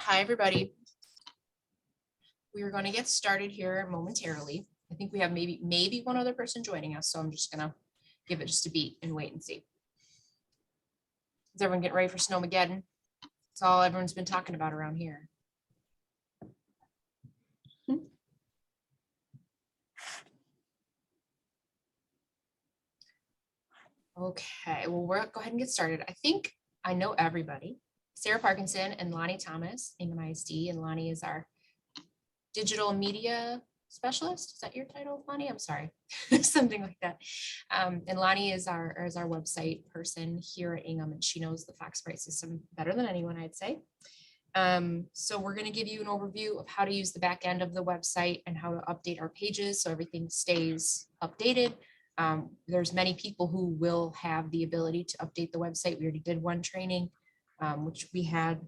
Hi, everybody. We are going to get started here momentarily. I think we have maybe one other person joining us, so I'm just going to give it just a beat and wait and see. Is everyone getting ready for Snowmageddon? It's all everyone's been talking about around here. Okay, well, we'll go ahead and get started. I think I know everybody. Sarah Parkinson and Lonnie Thomas, Ingham ISD, and Lonnie is our digital media specialist. Is that your title, Lonnie? I'm sorry, something like that. And Lonnie is our website person here at Ingham, and she knows the Foxbright system better than anyone, I'd say. So we're going to give you an overview of how to use the back end of the website and how to update our pages so everything stays updated. There's many people who will have the ability to update the website. We already did one training, which we had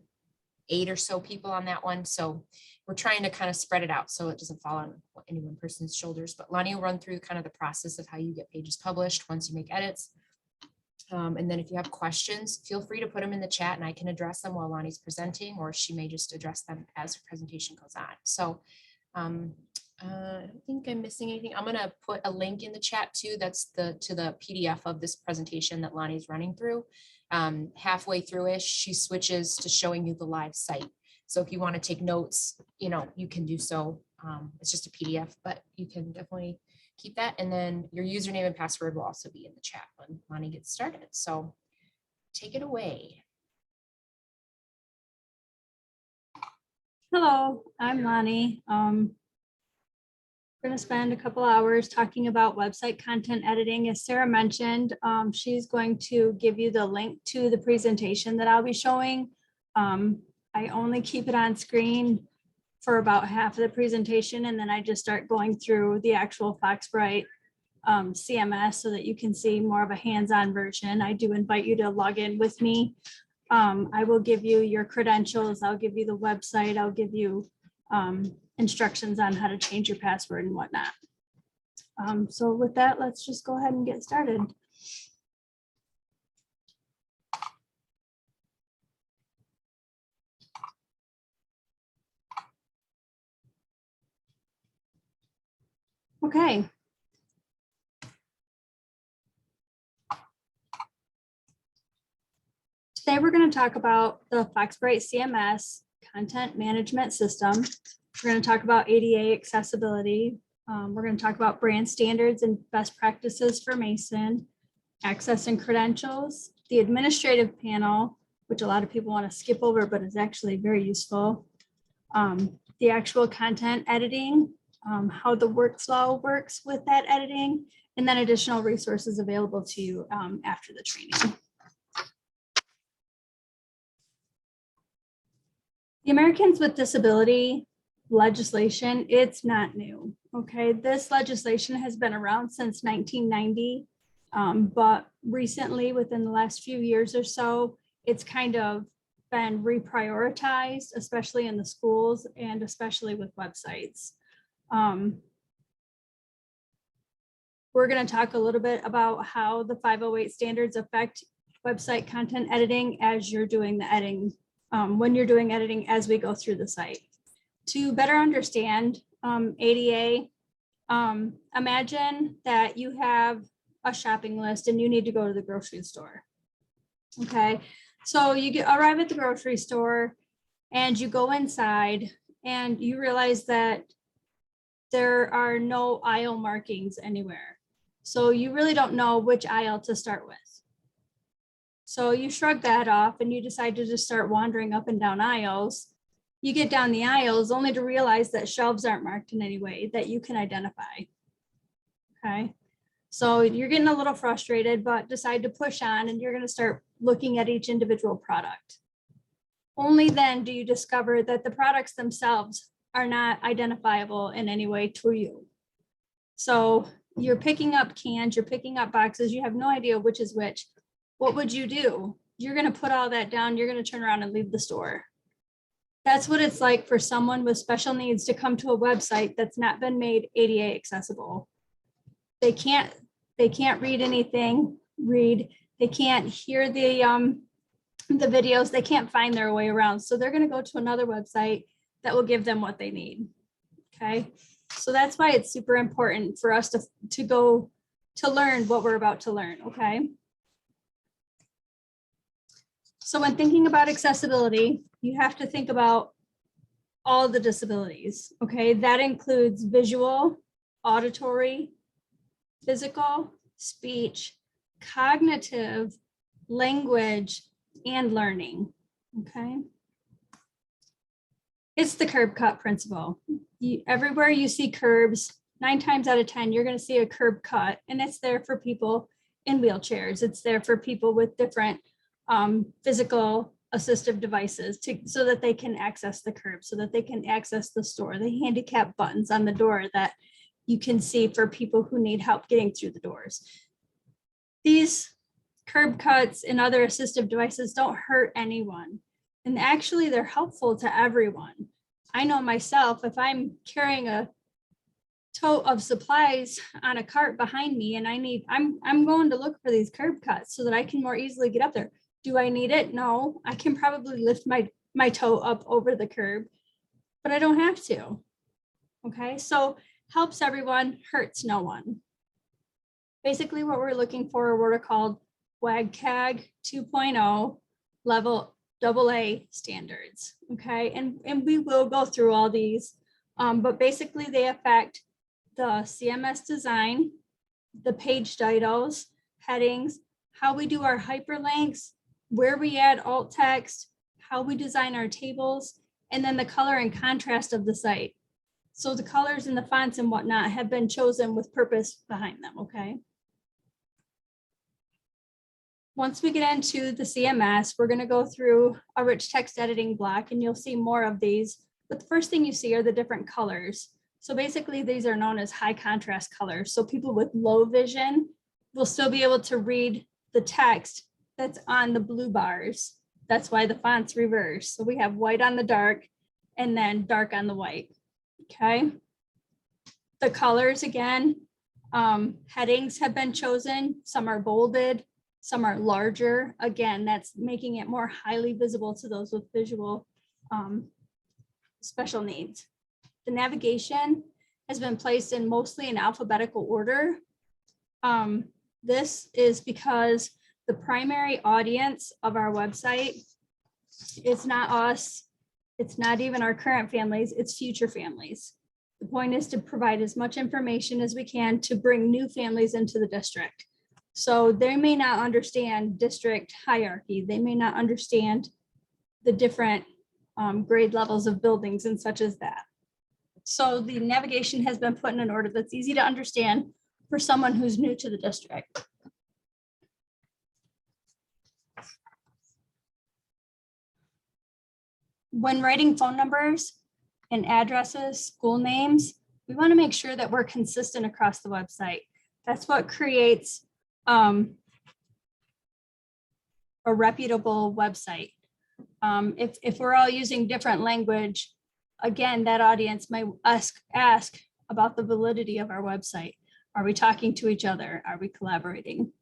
8 or so people on that one. So we're trying to kind of spread it out so it doesn't fall on any one person's shoulders. But Lonnie will run through kind of the process of how you get pages published once you make edits. And then if you have questions, feel free to put them in the chat and I can address them while Lonnie's presenting, or she may just address them as her presentation goes on. So I don't think I'm missing anything. I'm going to put a link in the chat too. That's to the PDF of this presentation that Lonnie's running through. Halfway through-ish, she switches to showing you the live site. So if you want to take notes, you can do so. It's just a PDF, but you can definitely keep that. And then your username and password will also be in the chat when Lonnie gets started. So take it away. Hello, I'm Lonnie. We're going to spend a couple hours talking about website content editing. As Sarah mentioned, she's going to give you the link to the presentation that I'll be showing. I only keep it on screen for about half of the presentation, and then I just start going through the actual Foxbright CMS so that you can see more of a hands-on version. I do invite you to log in with me. I will give you your credentials. I'll give you the website. I'll give you instructions on how to change your password and whatnot. So with that, let's just go ahead and get started. Okay. Today we're going to talk about the Foxbright CMS content management system. We're going to talk about ADA accessibility. We're going to talk about brand standards and best practices for Mason, access and credentials, the administrative panel, which a lot of people want to skip over, but is actually very useful. The actual content editing, how the workflow works with that editing, and then additional resources available to you after the training. The Americans with Disability legislation, it's not new. Okay, this legislation has been around since 1990, but recently, within the last few years or so, it's kind of been reprioritized, especially in the schools and especially with websites. We're going to talk a little bit about how the 508 standards affect website content editing as you're doing the editing, when you're doing editing as we go through the site. To better understand ADA, imagine that you have a shopping list and you need to go to the grocery store. Okay, so you arrive at the grocery store and you go inside and you realize that there are no aisle markings anywhere. So you really don't know which aisle to start with. So you shrug that off and you decide to just start wandering up and down aisles. You get down the aisles only to realize that shelves aren't marked in any way that you can identify. Okay, so you're getting a little frustrated, but decide to push on and you're going to start looking at each individual product. Only then do you discover that the products themselves are not identifiable in any way to you. So you're picking up cans, you're picking up boxes, you have no idea which is which. What would you do? You're going to put all that down, you're going to turn around and leave the store. That's what it's like for someone with special needs to come to a website that's not been made ADA accessible. They can't read anything, they can't hear the the videos, they can't find their way around. So they're going to go to another website that will give them what they need. Okay. So that's why it's super important for us to go to learn what we're about to learn. Okay. So when thinking about accessibility, you have to think about all the disabilities. Okay. That includes visual, auditory, physical, speech, cognitive, language, and learning. Okay. It's the curb cut principle. Everywhere you see curbs, 9 times out of 10, you're going to see a curb cut, and it's there for people in wheelchairs. It's there for people with different physical assistive devices so that they can access the curb, so that they can access the store, the handicap buttons on the door that you can see for people who need help getting through the doors. These curb cuts and other assistive devices don't hurt anyone. And actually, they're helpful to everyone. I know myself, if I'm carrying a tote of supplies on a cart behind me and I'm going to look for these curb cuts so that I can more easily get up there. Do I need it? No, I can probably lift my tote up over the curb, but I don't have to. Okay, so helps everyone, hurts no one. Basically, what we're looking for are what are called WCAG 2.0 level AA standards. Okay, and we will go through all these, but basically they affect the CMS design, the page titles, headings, how we do our hyperlinks, where we add alt text, how we design our tables, and then the color and contrast of the site. So the colors and the fonts and whatnot have been chosen with purpose behind them. Okay. Once we get into the CMS, we're going to go through a rich text editing block, and you'll see more of these. But the first thing you see are the different colors. So basically, these are known as high contrast colors. So people with low vision will still be able to read the text that's on the blue bars. That's why the font's reversed. So we have white on the dark and then dark on the white. Okay. The colors, again, headings have been chosen. Some are bolded. Some are larger. Again, that's making it more highly visible to those with visual special needs. The navigation has been placed in mostly in alphabetical order. This is because the primary audience of our website is not us. It's not even our current families, it's future families. The point is to provide as much information as we can to bring new families into the district. So they may not understand district hierarchy. They may not understand the different grade levels of buildings and such as that. So the navigation has been put in an order that's easy to understand for someone who's new to the district. When writing phone numbers and addresses, school names, we want to make sure that we're consistent across the website. That's what creates a reputable website. If we're all using different language, again, that audience might ask about the validity of our website. Are we talking to each other? Are we collaborating?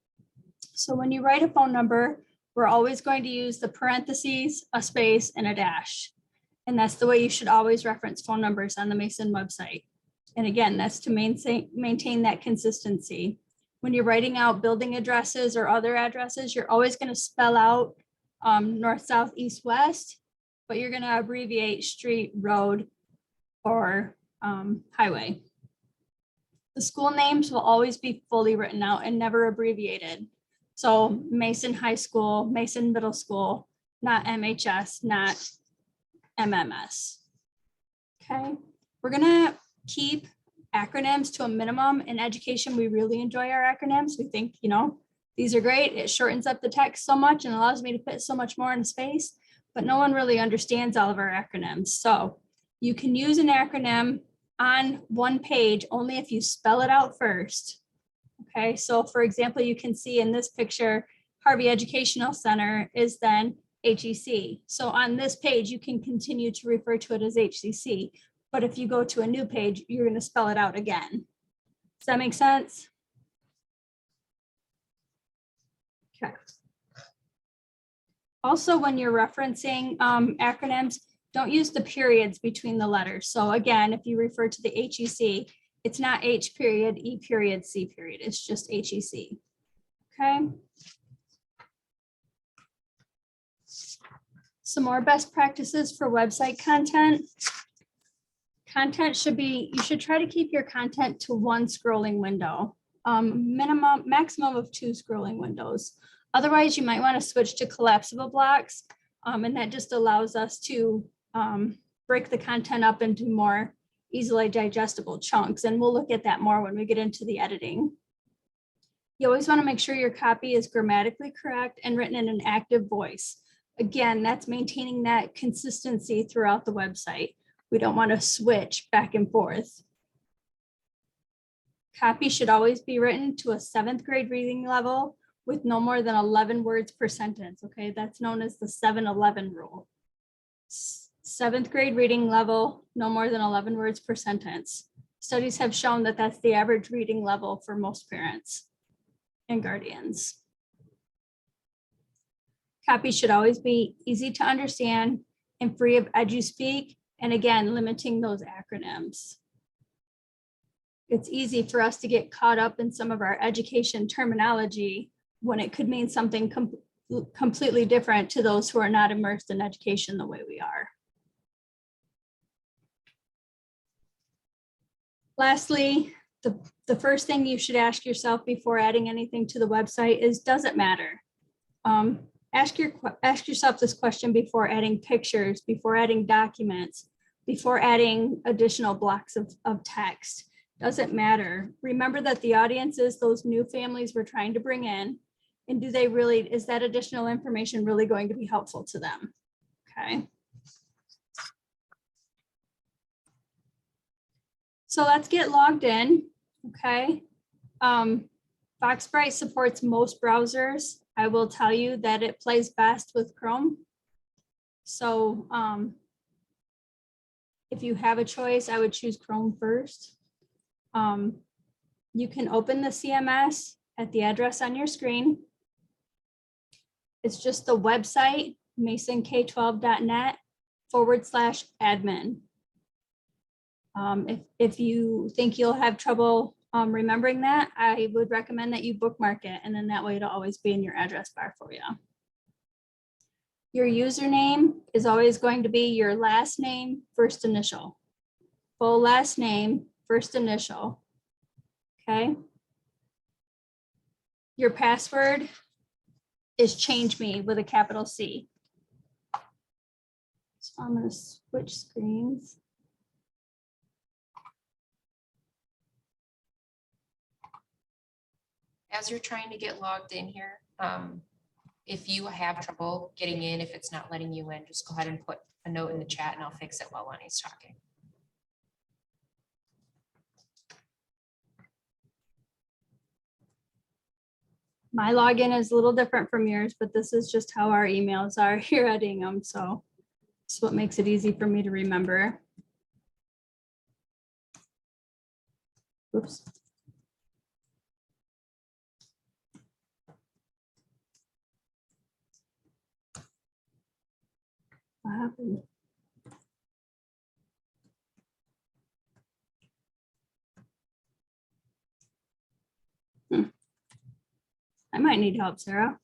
So when you write a phone number, we're always going to use the parentheses, a space, and a dash. And that's the way you should always reference phone numbers on the Mason website. And again, that's to maintain that consistency. When you're writing out building addresses or other addresses, you're always going to spell out north, south, east, west, but you're going to abbreviate street, road, or highway. The school names will always be fully written out and never abbreviated. So Mason High School, Mason Middle School, not MHS, not MMS. Okay, we're gonna keep acronyms to a minimum. In education, we really enjoy our acronyms. We think, these are great. It shortens up the text so much and allows me to fit so much more in space, but no one really understands all of our acronyms. So you can use an acronym on one page only if you spell it out first. Okay, so for example, you can see in this picture, Harvey Educational Center is then HEC. So on this page, you can continue to refer to it as HCC. But if you go to a new page, you're going to spell it out again. Does that make sense? Okay. Also, when you're referencing acronyms, don't use the periods between the letters. So again, if you refer to the HEC, it's not H period, E period, C period. It's just HEC. Okay. Some more best practices for website content. Content should be, you should try to keep your content to one scrolling window, maximum of 2 scrolling windows. Otherwise, you might want to switch to collapsible blocks, and that just allows us to break the content up into more easily digestible chunks. And we'll look at that more when we get into the editing. You always want to make sure your copy is grammatically correct and written in an active voice. Again, that's maintaining that consistency throughout the website. We don't want to switch back and forth. Copy should always be written to a 7th grade reading level with no more than 11 words per sentence. Okay, that's known as the 7-11 rule. 7th grade reading level, no more than 11 words per sentence. Studies have shown that that's the average reading level for most parents and guardians. Copy should always be easy to understand and free of eduspeak, and again, limiting those acronyms. It's easy for us to get caught up in some of our education terminology when it could mean something completely different to those who are not immersed in education the way we are. Lastly, the first thing you should ask yourself before adding anything to the website is, does it matter? Ask yourself this question before adding pictures, before adding documents, before adding additional blocks of text. Does it matter? Remember that the audience is those new families we're trying to bring in. And do they really, is that additional information really going to be helpful to them? Okay. So let's get logged in. Okay. Foxbright supports most browsers. I will tell you that it plays best with Chrome. So if you have a choice, I would choose Chrome first. You can open the CMS at the address on your screen. It's just the website, masonkk12.net/admin. If you think you'll have trouble remembering that, I would recommend that you bookmark it, and then that way it'll always be in your address bar for you. Your username is always going to be your last name, first initial. Full last name, first initial. Okay. Your password is change me with a capital C. So I'm going to switch screens. As you're trying to get logged in here, if you have trouble getting in, if it's not letting you in, just go ahead and put a note in the chat and I'll fix it while Lonnie's talking. My login is a little different from yours, but this is just how our emails are here at Ingham. So it's what makes it easy for me to remember. Oops. What happened? I might need help, Sarah.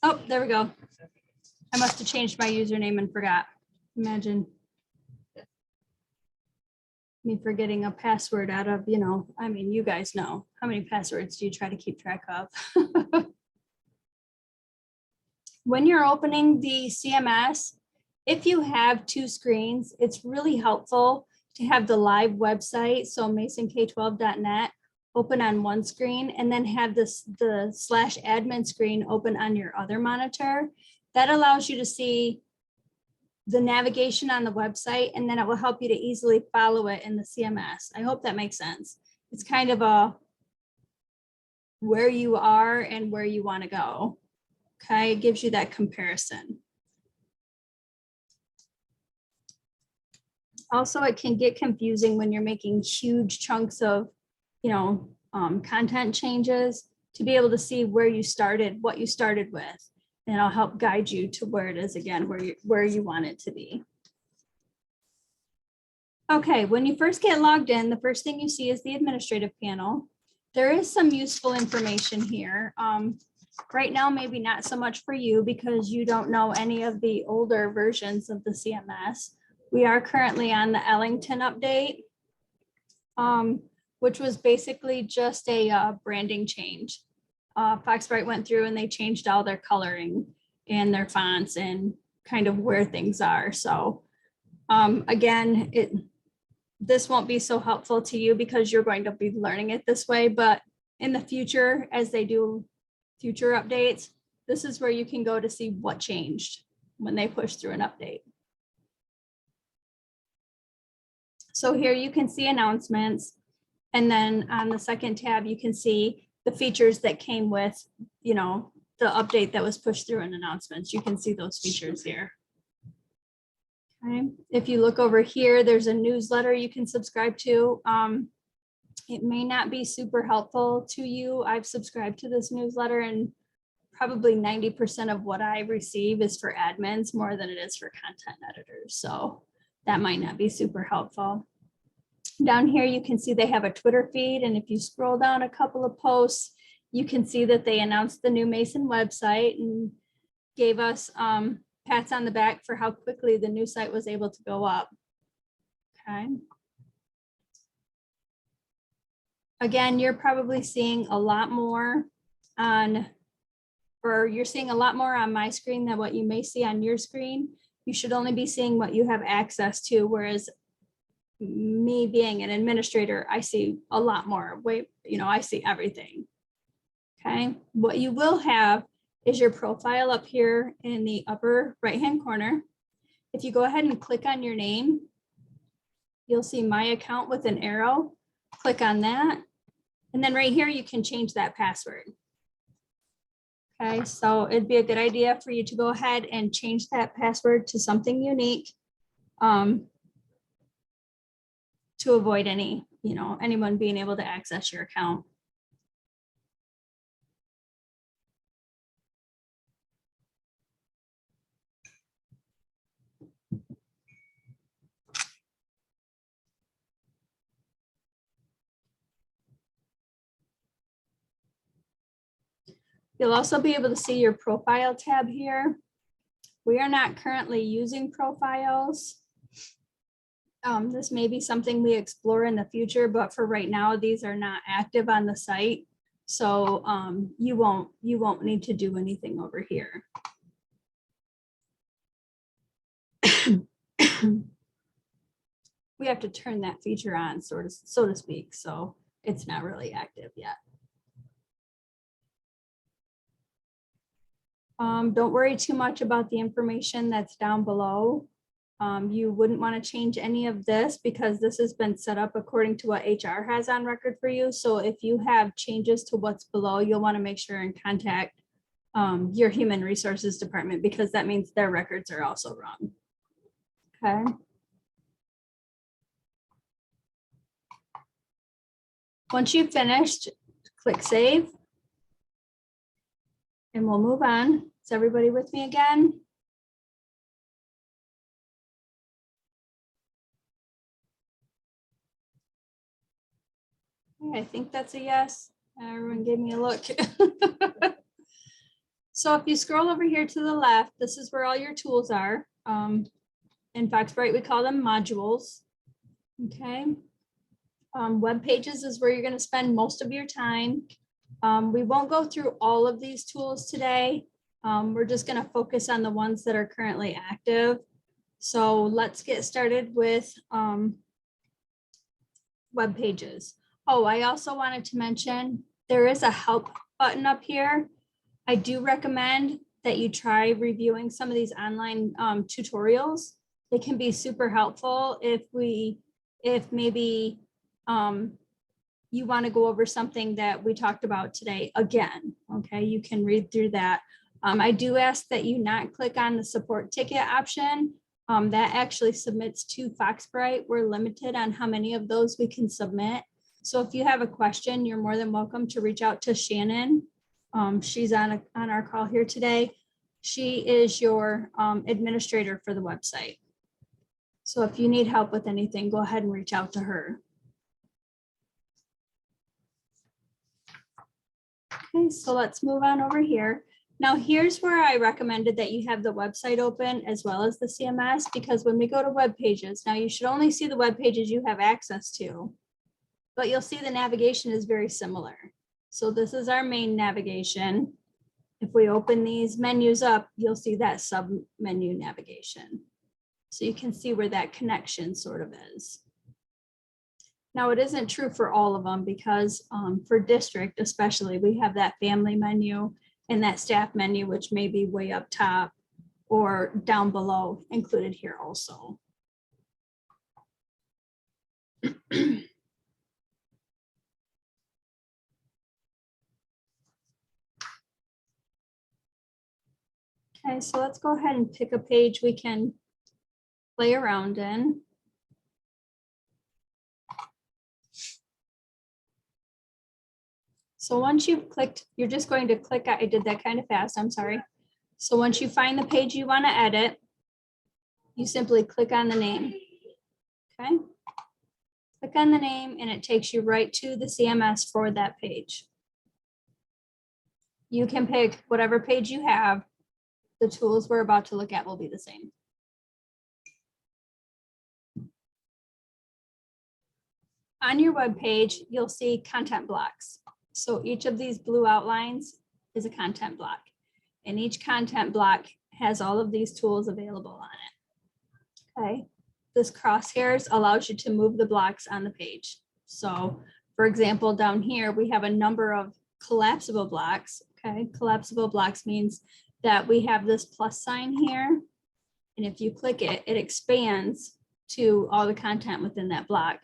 Oh, there we go. I must have changed my username and forgot. Imagine me forgetting a password out of, you know, I mean, you guys know. How many passwords do you try to keep track of? When you're opening the CMS, if you have 2 screens, it's really helpful to have the live website, so masonkk12.net, open on one screen, and then have the /admin screen open on your other monitor. That allows you to see the navigation on the website, and then it will help you to easily follow it in the CMS. I hope that makes sense. It's kind of a where you are and where you want to go. Okay, it gives you that comparison. Also, it can get confusing when you're making huge chunks of, you know, content changes. to be able to see where you started, what you started with, and I'll help guide you to where it is again, where you want it to be. Okay, when you first get logged in, the first thing you see is the administrative panel. There is some useful information here. Right now, maybe not so much for you because you don't know any of the older versions of the CMS. We are currently on the Ellington update, which was basically just a branding change. Foxbright went through and they changed all their coloring and their fonts and kind of where things are. So again, this won't be so helpful to you because you're going to be learning it this way, but in the future, as they do future updates, this is where you can go to see what changed when they push through an update. So here you can see announcements. And then on the second tab, you can see the features that came with, you know, the update that was pushed through in announcements. You can see those features here. Okay. If you look over here, there's a newsletter you can subscribe to. It may not be super helpful to you. I've subscribed to this newsletter and probably 90% of what I receive is for admins more than it is for content editors. So that might not be super helpful. Down here, you can see they have a Twitter feed. And if you scroll down a couple of posts, you can see that they announced the new Mason website and gave us pats on the back for how quickly the new site was able to go up. Okay. Again, you're probably seeing a lot more on, or you're seeing a lot more on my screen than what you may see on your screen. You should only be seeing what you have access to, whereas me being an administrator, I see a lot more. I see everything. Okay. What you will have is your profile up here in the upper right-hand corner. If you go ahead and click on your name, you'll see my account with an arrow. Click on that. And then right here, you can change that password. Okay, so it'd be a good idea for you to go ahead and change that password to something unique to avoid anyone being able to access your account. You'll also be able to see your profile tab here. We are not currently using profiles. This may be something we explore in the future, but for right now, these are not active on the site. So you won't need to do anything over here. We have to turn that feature on, so to speak. So it's not really active yet. Don't worry too much about the information that's down below. You wouldn't want to change any of this because this has been set up according to what HR has on record for you. So if you have changes to what's below, you'll want to make sure and contact your human resources department because that means their records are also wrong. Okay. Once you've finished, click save. And we'll move on. Is everybody with me again? I think that's a yes. Everyone gave me a look. So if you scroll over here to the left, this is where all your tools are. In Foxbright, we call them modules. Okay. Web pages is where you're going to spend most of your time. We won't go through all of these tools today. We're just going to focus on the ones that are currently active. So let's get started with web pages. Oh, I also wanted to mention there is a help button up here. I do recommend that you try reviewing some of these online tutorials. They can be super helpful if maybe you want to go over something that we talked about today again. Okay, you can read through that. I do ask that you not click on the support ticket option. That actually submits to Foxbright. We're limited on how many of those we can submit. So if you have a question, you're more than welcome to reach out to Shannon. She's on our call here today. She is your administrator for the website. So if you need help with anything, go ahead and reach out to her. Okay, so let's move on over here. Now here's where I recommended that you have the website open as well as the CMS, because when we go to web pages, now you should only see the web pages you have access to, but you'll see the navigation is very similar. So this is our main navigation. If we open these menus up, you'll see that sub menu navigation. So you can see where that connection sort of is. Now it isn't true for all of them, because for district especially, we have that family menu and that staff menu, which may be way up top or down below, included here also. Okay, so let's go ahead and pick a page we can play around in. So once you've clicked, you're just going to click, I did that kind of fast, I'm sorry. So once you find the page you want to edit, you simply click on the name. Okay. Click on the name and it takes you right to the CMS for that page. You can pick whatever page you have. The tools we're about to look at will be the same. On your web page, you'll see content blocks. So each of these blue outlines is a content block, and each content block has all of these tools available on it. Okay, this crosshairs allows you to move the blocks on the page. So for example, down here, we have a number of collapsible blocks. Okay, collapsible blocks means that we have this plus sign here. And if you click it, it expands to all the content within that block.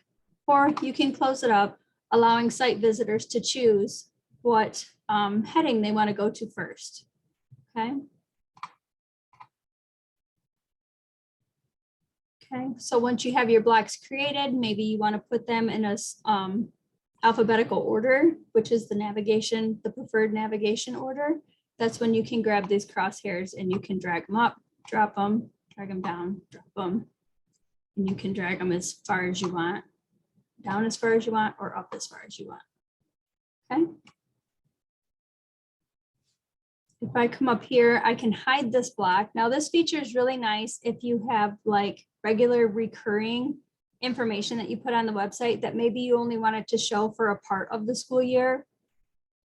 Or you can close it up, allowing site visitors to choose what heading they want to go to first. Okay. Okay, so once you have your blocks created, maybe you want to put them in a alphabetical order, which is the navigation, the preferred navigation order. That's when you can grab these crosshairs and you can drag them up, drop them, drag them down, drop them. And you can drag them as far as you want, down as far as you want, or up as far as you want. Okay. If I come up here, I can hide this block. Now this feature is really nice if you have like regular recurring information that you put on the website that maybe you only wanted to show for a part of the school year.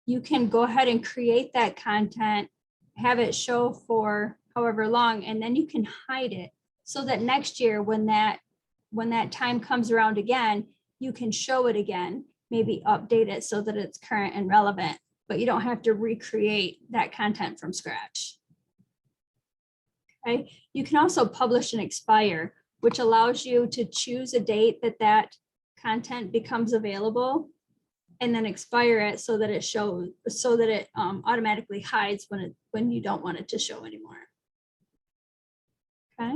You can go ahead and create that content, have it show for however long, and then you can hide it so that next year when that time comes around again, you can show it again, maybe update it so that it's current and relevant, but you don't have to recreate that content from scratch. Okay. You can also publish and expire, which allows you to choose a date that content becomes available, and then expire it so that it shows, so that it automatically hides when you don't want it to show anymore. Okay.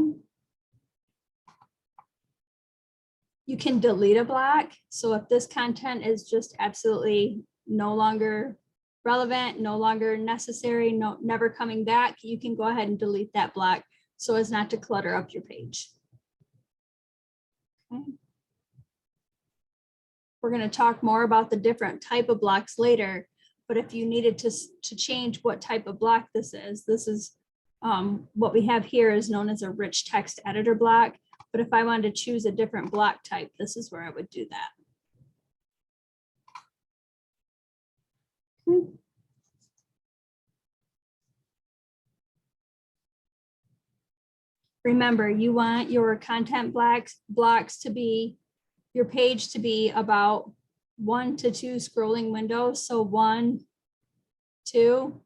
You can delete a block. So if this content is just absolutely no longer relevant, no longer necessary, never coming back, you can go ahead and delete that block so as not to clutter up your page. Okay. We're going to talk more about the different type of blocks later, but if you needed to change what type of block this is what we have here is known as a rich text editor block. But if I wanted to choose a different block type, this is where I would do that. Okay. Remember, you want your content blocks to be, your page to be about 1 to 2 scrolling windows. So 1, 2,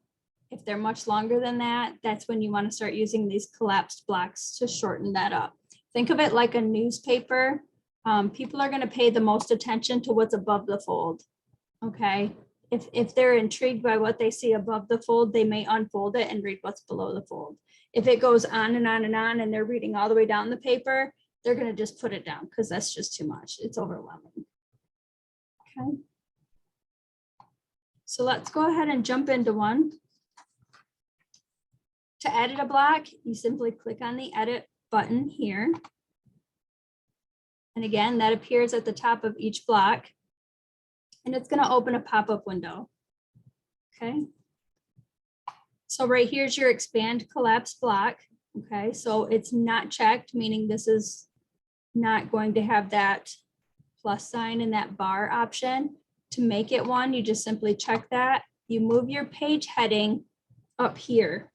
if they're much longer than that, that's when you want to start using these collapsed blocks to shorten that up. Think of it like a newspaper. People are going to pay the most attention to what's above the fold. Okay. If they're intrigued by what they see above the fold, they may unfold it and read what's below the fold. If it goes on and on and on and they're reading all the way down the paper, they're going to just put it down because that's just too much. It's overwhelming. Okay. So let's go ahead and jump into one. To edit a block, you simply click on the edit button here. And again, that appears at the top of each block. And it's going to open a pop-up window. Okay. So right here's your expand collapse block. Okay, so it's not checked, meaning this is not going to have that plus sign and that bar option. To make it one, you just simply check that. You move your page heading up here.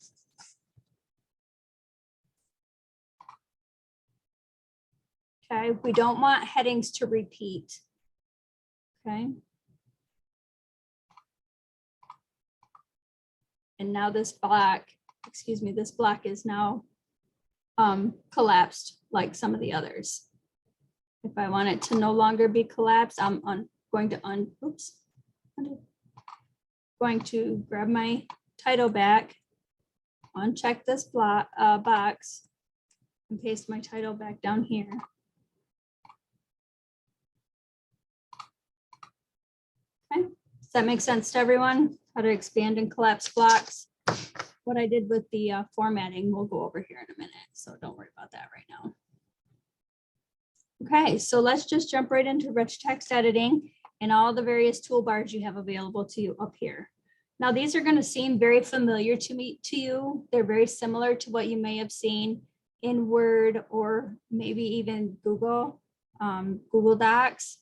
Okay, we don't want headings to repeat. Okay. And now this block, this block is now collapsed like some of the others. If I want it to no longer be collapsed, I'm going to grab my title back, uncheck this block box, and paste my title back down here. Okay, does that make sense to everyone? How to expand and collapse blocks? What I did with the formatting, we'll go over here in a minute, so don't worry about that right now. Okay, so let's just jump right into rich text editing and all the various toolbars you have available to you up here. Now, these are going to seem very familiar to you. They're very similar to what you may have seen in Word or maybe even Google Docs.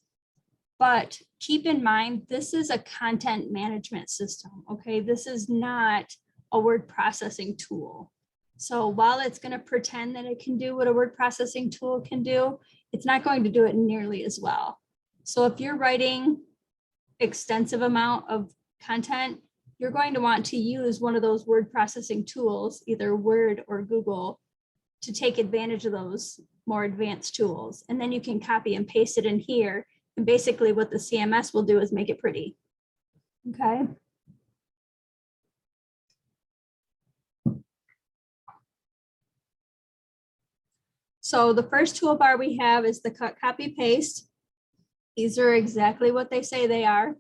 But keep in mind, this is a content management system, okay? This is not a word processing tool. So while it's going to pretend that it can do what a word processing tool can do, it's not going to do it nearly as well. So if you're writing extensive amount of content, you're going to want to use one of those word processing tools, either Word or Google, to take advantage of those more advanced tools. And then you can copy and paste it in here. And basically what the CMS will do is make it pretty. Okay. So the first toolbar we have is the cut, copy, paste. These are exactly what they say they are.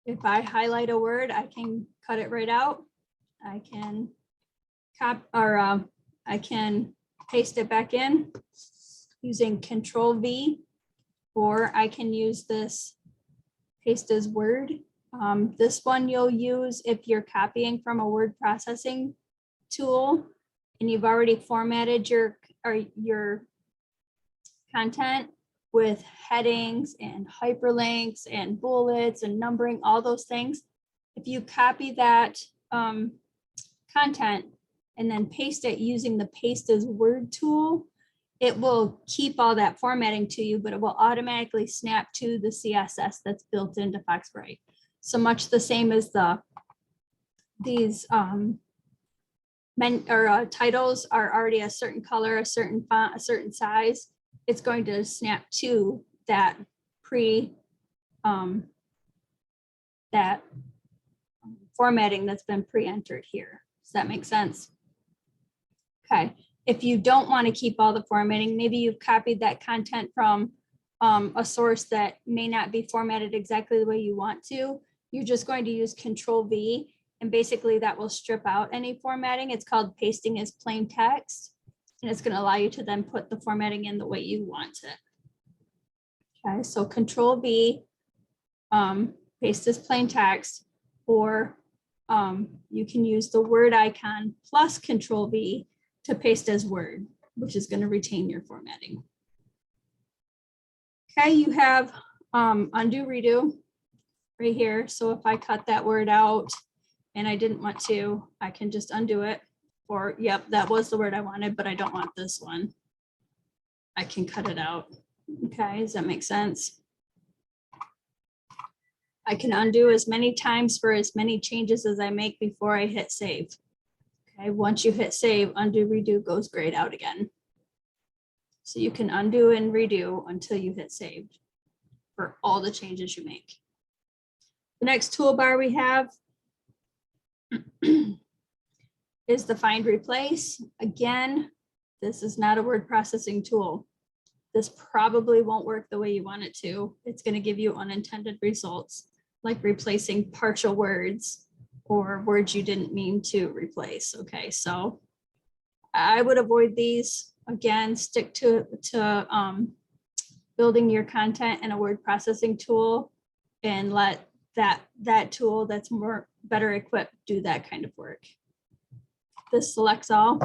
If I highlight a word, I can cut it right out. I can I can paste it back in using Control V, or I can use this paste as word. This one you'll use if you're copying from a word processing tool and you've already formatted your content with headings and hyperlinks and bullets and numbering, all those things. If you copy that content and then paste it using the paste as word tool, it will keep all that formatting to you, but it will automatically snap to the CSS that's built into Foxbright. So much the same as these titles are already a certain color, a certain font, a certain size. It's going to snap to that formatting that's been pre-entered here. Does that make sense? Okay. If you don't want to keep all the formatting, maybe you've copied that content from a source that may not be formatted exactly the way you want to, you're just going to use Control V, and basically that will strip out any formatting. It's called pasting as plain text, and it's going to allow you to then put the formatting in the way you want it. Okay, so Control V, paste as plain text, or you can use the word icon plus Control V to paste as word, which is going to retain your formatting. Okay, you have undo, redo right here. So if I cut that word out and I didn't want to, I can just undo it. Or, yep, that was the word I wanted, but I don't want this one. I can cut it out. Okay, does that make sense? I can undo as many times for as many changes as I make before I hit save. Okay, once you hit save, undo, redo goes grayed out again. So you can undo and redo until you hit save for all the changes you make. The next toolbar we have is the find replace. Again, this is not a word processing tool. this probably won't work the way you want it to. It's going to give you unintended results, like replacing partial words or words you didn't mean to replace. Okay, so I would avoid these. Again, stick to building your content in a word processing tool and let that tool that's better equipped do that kind of work. This selects all.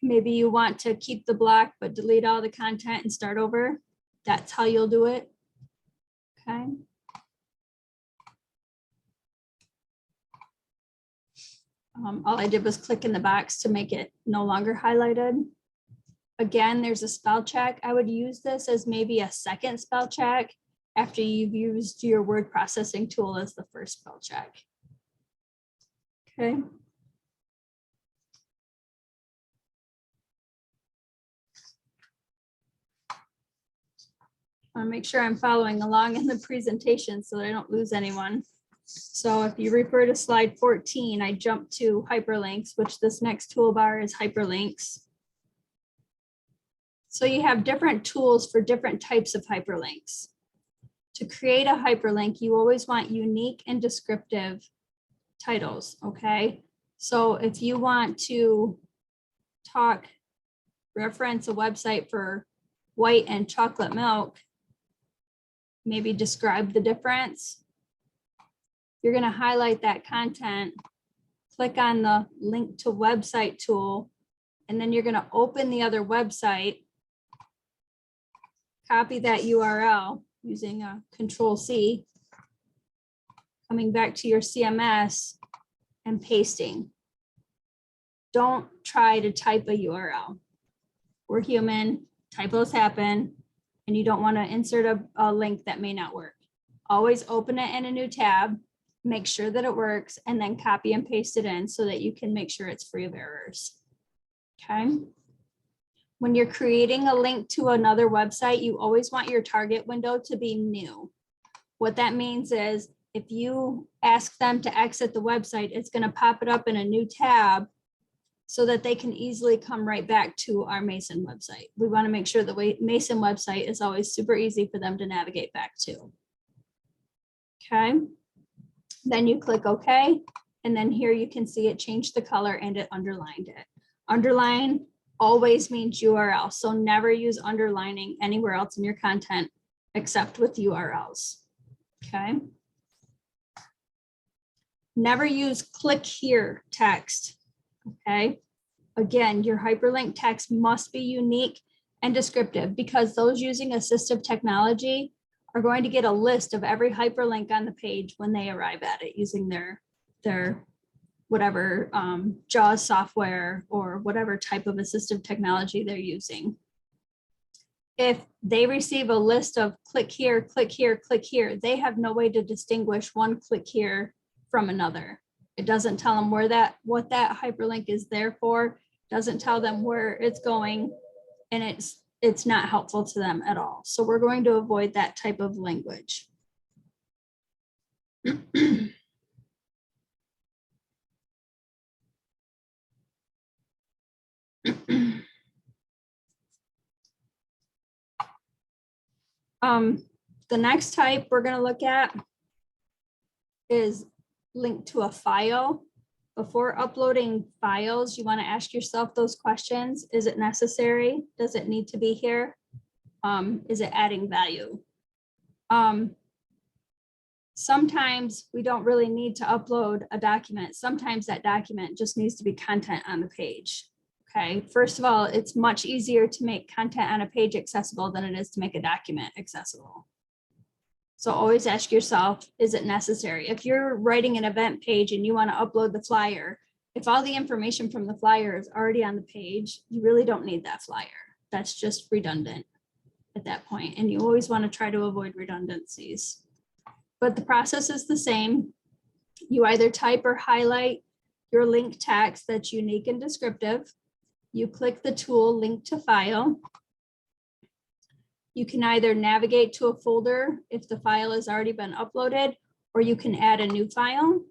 Maybe you want to keep the block but delete all the content and start over. That's how you'll do it. Okay. All I did was click in the box to make it no longer highlighted. Again, there's a spell check. I would use this as maybe a second spell check after you've used your word processing tool as the first spell check. Okay. I want to make sure I'm following along in the presentation so that I don't lose anyone. So if you refer to slide 14, I jumped to hyperlinks, which this next toolbar is hyperlinks. So you have different tools for different types of hyperlinks. To create a hyperlink, you always want unique and descriptive titles, okay? So if you want to reference a website for white and chocolate milk, maybe describe the difference. You're going to highlight that content, click on the link to website tool, and then you're going to open the other website, copy that URL using a Control-C, coming back to your CMS and pasting. Don't try to type a URL. We're human, typos happen, and you don't want to insert a link that may not work. Always open it in a new tab, make sure that it works, and then copy and paste it in so that you can make sure it's free of errors. Okay. When you're creating a link to another website, you always want your target window to be new. What that means is if you ask them to exit the website, it's going to pop it up in a new tab so that they can easily come right back to our Mason website. We want to make sure the Mason website is always super easy for them to navigate back to. Okay. Then you click OK. And then here you can see it changed the color and it underlined it. Underline always means URL. So never use underlining anywhere else in your content except with URLs. Okay. Never use click here text. Okay. Again, your hyperlink text must be unique and descriptive because those using assistive technology are going to get a list of every hyperlink on the page when they arrive at it using their whatever JAWS software or whatever type of assistive technology they're using. If they receive a list of click here, click here, click here, they have no way to distinguish one click here from another. It doesn't tell them what that hyperlink is there for, doesn't tell them where it's going, and it's not helpful to them at all. So we're going to avoid that type of language. The next type we're going to look at is link to a file. Before uploading files, you want to ask yourself those questions. Is it necessary? Does it need to be here? Is it adding value? Sometimes we don't really need to upload a document. Sometimes that document just needs to be content on the page. Okay, first of all, it's much easier to make content on a page accessible than it is to make a document accessible. So always ask yourself, is it necessary? If you're writing an event page and you want to upload the flyer, if all the information from the flyer is already on the page, you really don't need that flyer. That's just redundant at that point. And you always want to try to avoid redundancies. But the process is the same. You either type or highlight your link text that's unique and descriptive. You click the tool link to file. You can either navigate to a folder if the file has already been uploaded, or you can add a new file.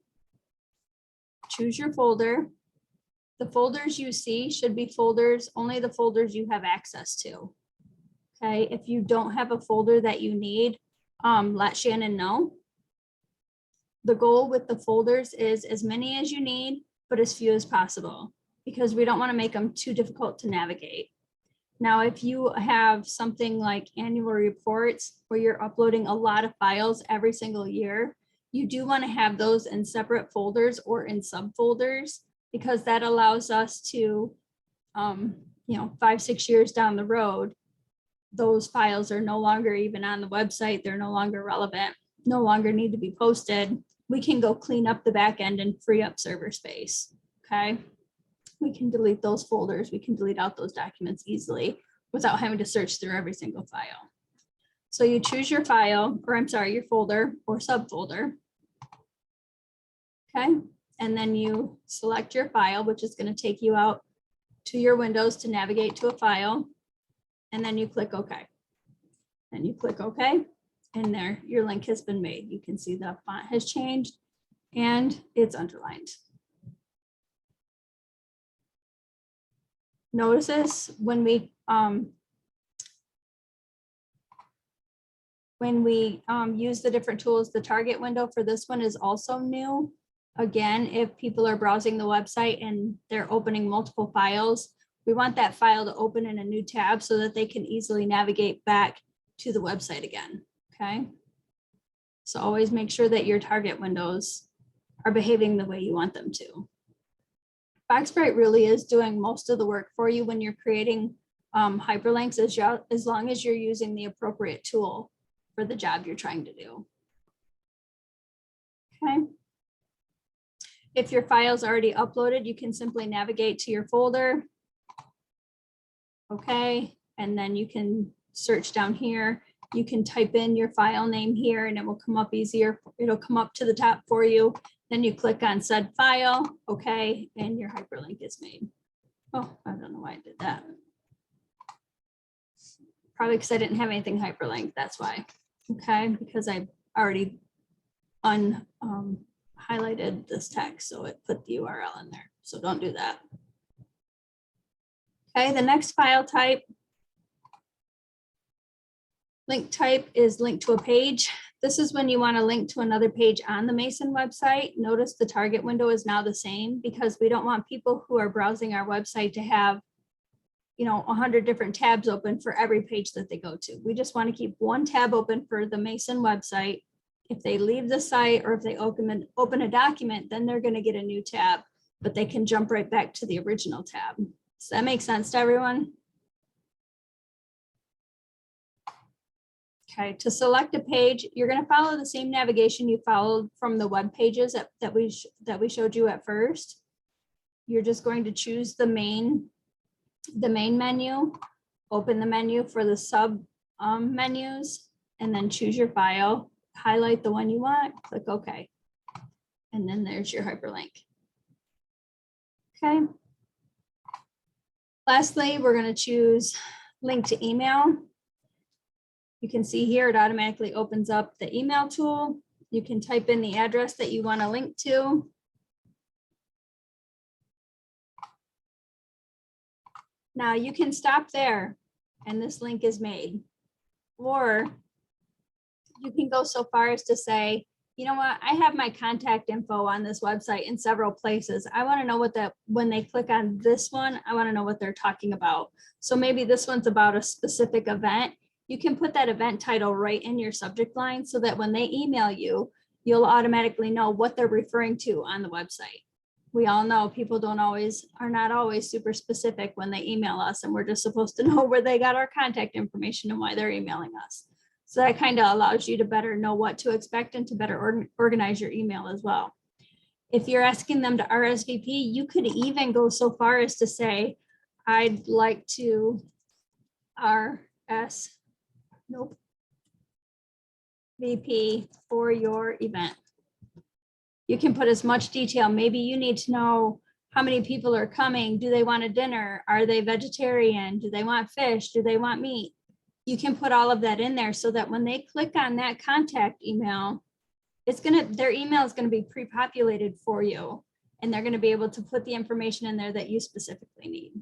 Choose your folder. The folders you see should be folders, only the folders you have access to. Okay, if you don't have a folder that you need, let Shannon know. The goal with the folders is as many as you need, but as few as possible, because we don't want to make them too difficult to navigate. Now, if you have something like annual reports where you're uploading a lot of files every single year, you do want to have those in separate folders or in subfolders, because that allows us to, 5-6 years down the road, those files are no longer even on the website. They're no longer relevant, no longer need to be posted. We can go clean up the back end and free up server space. Okay. We can delete those folders. We can delete out those documents easily without having to search through every single file. So you choose your file, or I'm sorry, your folder or subfolder. Okay. And then you select your file, which is going to take you out to your windows to navigate to a file. And then you click OK. And you click OK. And there, your link has been made. You can see the font has changed and it's underlined. Notice this when we use the different tools, the target window for this one is also new. Again, if people are browsing the website and they're opening multiple files, we want that file to open in a new tab so that they can easily navigate back to the website again. Okay. So always make sure that your target windows are behaving the way you want them to. Foxbright really is doing most of the work for you when you're creating hyperlinks, as long as you're using the appropriate tool for the job you're trying to do. Okay. If your file's already uploaded, you can simply navigate to your folder. Okay. And then you can search down here. You can type in your file name here and it will come up easier. It'll come up to the top for you. Then you click on said file. Okay. And your hyperlink is made. Oh, I don't know why I did that. Probably because I didn't have anything hyperlinked. That's why. Okay. Because I already highlighted this text. So it put the URL in there. So don't do that. Okay. The next file type. Link type is link to a page. This is when you want to link to another page on the Mason website. Notice the target window is now the same because we don't want people who are browsing our website to have, 100 different tabs open for every page that they go to. We just want to keep one tab open for the Mason website. If they leave the site or if they open a document, then they're going to get a new tab, but they can jump right back to the original tab. Does that make sense to everyone? Okay, to select a page, you're going to follow the same navigation you followed from the web pages that we showed you at first. You're just going to choose the main menu, open the menu for the sub menus, and then choose your file, highlight the one you want, click OK. And then there's your hyperlink. Okay. Lastly, we're going to choose link to email. You can see here, it automatically opens up the email tool. You can type in the address that you want to link to. Now you can stop there and this link is made. Or you can go so far as to say, you know what, I have my contact info on this website in several places. I want to know when they click on this one, I want to know what they're talking about. So maybe this one's about a specific event. You can put that event title right in your subject line so that when they email you, you'll automatically know what they're referring to on the website. We all know people are not always super specific when they email us, and we're just supposed to know where they got our contact information and why they're emailing us. So that kind of allows you to better know what to expect and to better organize your email as well. If you're asking them to RSVP, you could even go so far as to say, I'd like to VP for your event. You can put as much detail. Maybe you need to know how many people are coming. Do they want a dinner? Are they vegetarian? Do they want fish? Do they want meat? You can put all of that in there so that when they click on that contact email, their email is going to be pre-populated for you. and they're going to be able to put the information in there that you specifically need.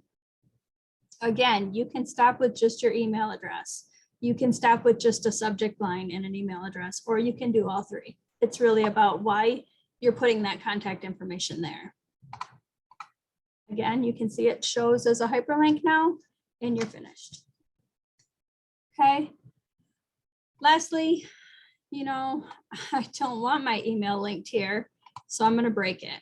Again, you can stop with just your email address. You can stop with just a subject line and an email address, or you can do all three. It's really about why you're putting that contact information there. Again, you can see it shows as a hyperlink now, and you're finished. Okay. Lastly, you know, I don't want my email linked here, so I'm going to break it.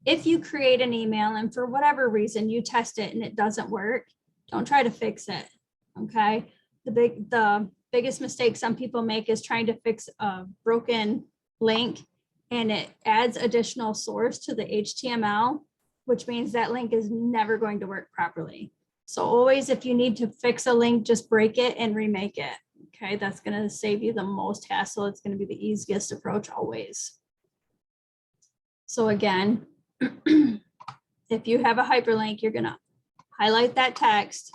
If you create an email and for whatever reason you test it and it doesn't work, don't try to fix it. Okay. The biggest mistake some people make is trying to fix a broken link, and it adds additional source to the HTML, which means that link is never going to work properly. So always, if you need to fix a link, just break it and remake it. Okay, that's going to save you the most hassle. It's going to be the easiest approach always. So again, if you have a hyperlink, you're going to highlight that text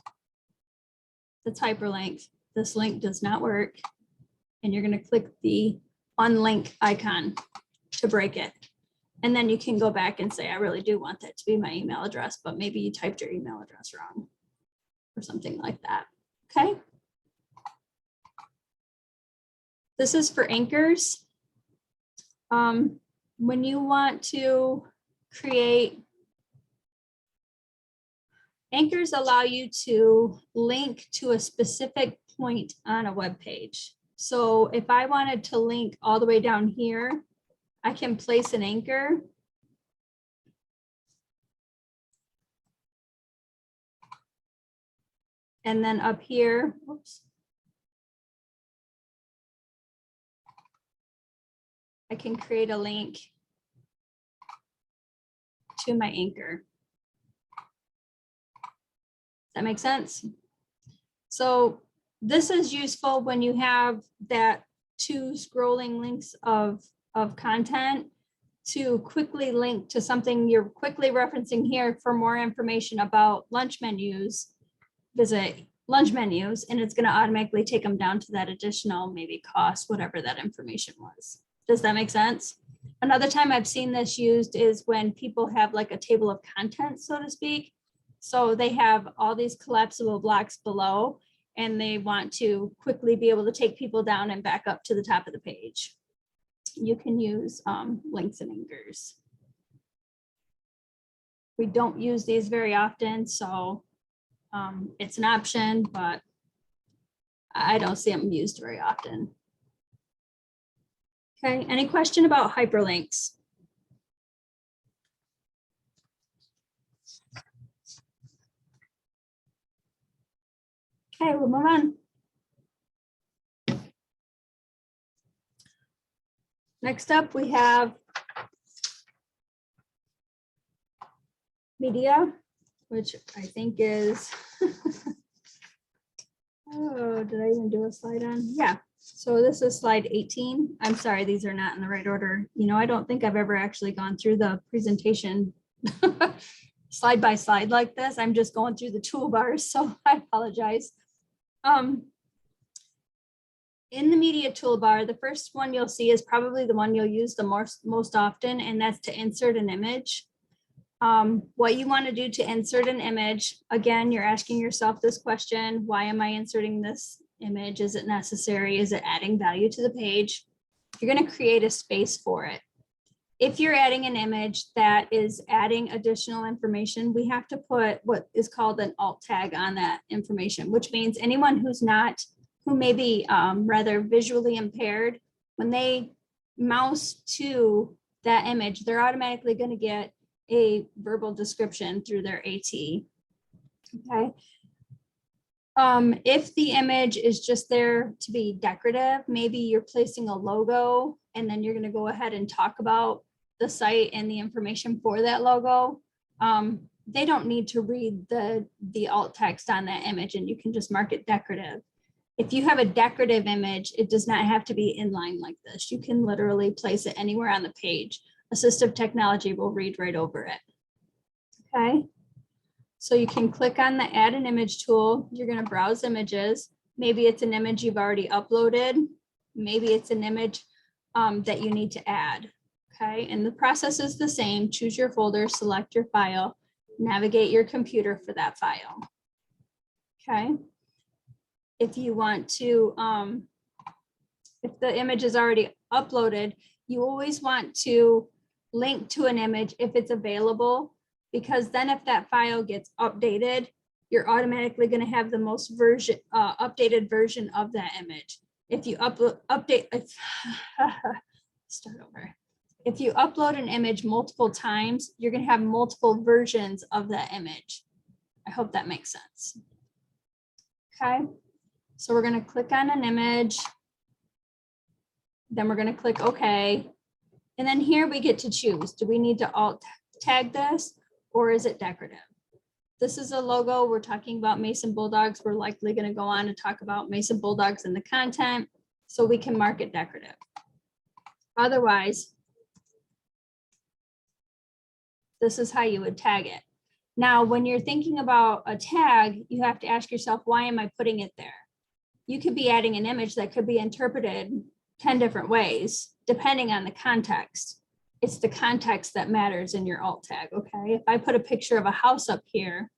that's hyperlinked. This link does not work. And you're going to click the unlink icon to break it. And then you can go back and say, I really do want that to be my email address, but maybe you typed your email address wrong or something like that. Okay. This is for anchors. When you want to create anchors, allow you to link to a specific point on a web page. So if I wanted to link all the way down here, I can place an anchor. And then up here, whoops, I can create a link to my anchor. Does that make sense? So this is useful when you have that two scrolling links of content to quickly link to something you're quickly referencing here. For more information about lunch menus, visit lunch menus, and it's going to automatically take them down to that additional maybe cost, whatever that information was. Does that make sense? Another time I've seen this used is when people have like a table of contents, so to speak. So they have all these collapsible blocks below, and they want to quickly be able to take people down and back up to the top of the page. You can use links and anchors. We don't use these very often, so it's an option, but I don't see them used very often. Okay, any question about hyperlinks? Okay, we'll move on. Next up, we have media, which I think is, oh, did I even do a slide on? Yeah, so this is slide 18. I'm sorry, these are not in the right order. You know, I don't think I've ever actually gone through the presentation slide by slide like this. I'm just going through the toolbars, so I apologize. In the media toolbar, the first one you'll see is probably the one you'll use the most often, and that's to insert an image. What you want to do to insert an image, again, you're asking yourself this question: why am I inserting this image? Is it necessary? Is it adding value to the page? You're going to create a space for it. If you're adding an image that is adding additional information, we have to put what is called an alt tag on that information, which means anyone who may be rather visually impaired, when they mouse to that image, they're automatically going to get a verbal description through their AT. Okay. If the image is just there to be decorative, maybe you're placing a logo and then you're going to go ahead and talk about the site and the information for that logo. They don't need to read the alt text on that image, and you can just mark it decorative. If you have a decorative image, it does not have to be inline like this. You can literally place it anywhere on the page. Assistive technology will read right over it. Okay. So you can click on the add an image tool. You're going to browse images. Maybe it's an image you've already uploaded. Maybe it's an image that you need to add. Okay, and the process is the same. Choose your folder, select your file, navigate your computer for that file. Okay. If you want to, if the image is already uploaded, you always want to link to an image if it's available, because then if that file gets updated, you're automatically going to have the most updated version of that image. If you start over. If you upload an image multiple times, you're going to have multiple versions of that image. I hope that makes sense. Okay, so we're going to click on an image. Then we're going to click OK. And then here we get to choose. Do we need to alt tag this, or is it decorative? This is a logo. We're talking about Mason Bulldogs. We're likely going to go on to talk about Mason Bulldogs in the content, so we can mark it decorative. Otherwise, this is how you would tag it. Now, when you're thinking about a tag, you have to ask yourself, why am I putting it there? You could be adding an image that could be interpreted 10 different ways, depending on the context. It's the context that matters in your alt tag, okay? If I put a picture of a house up here,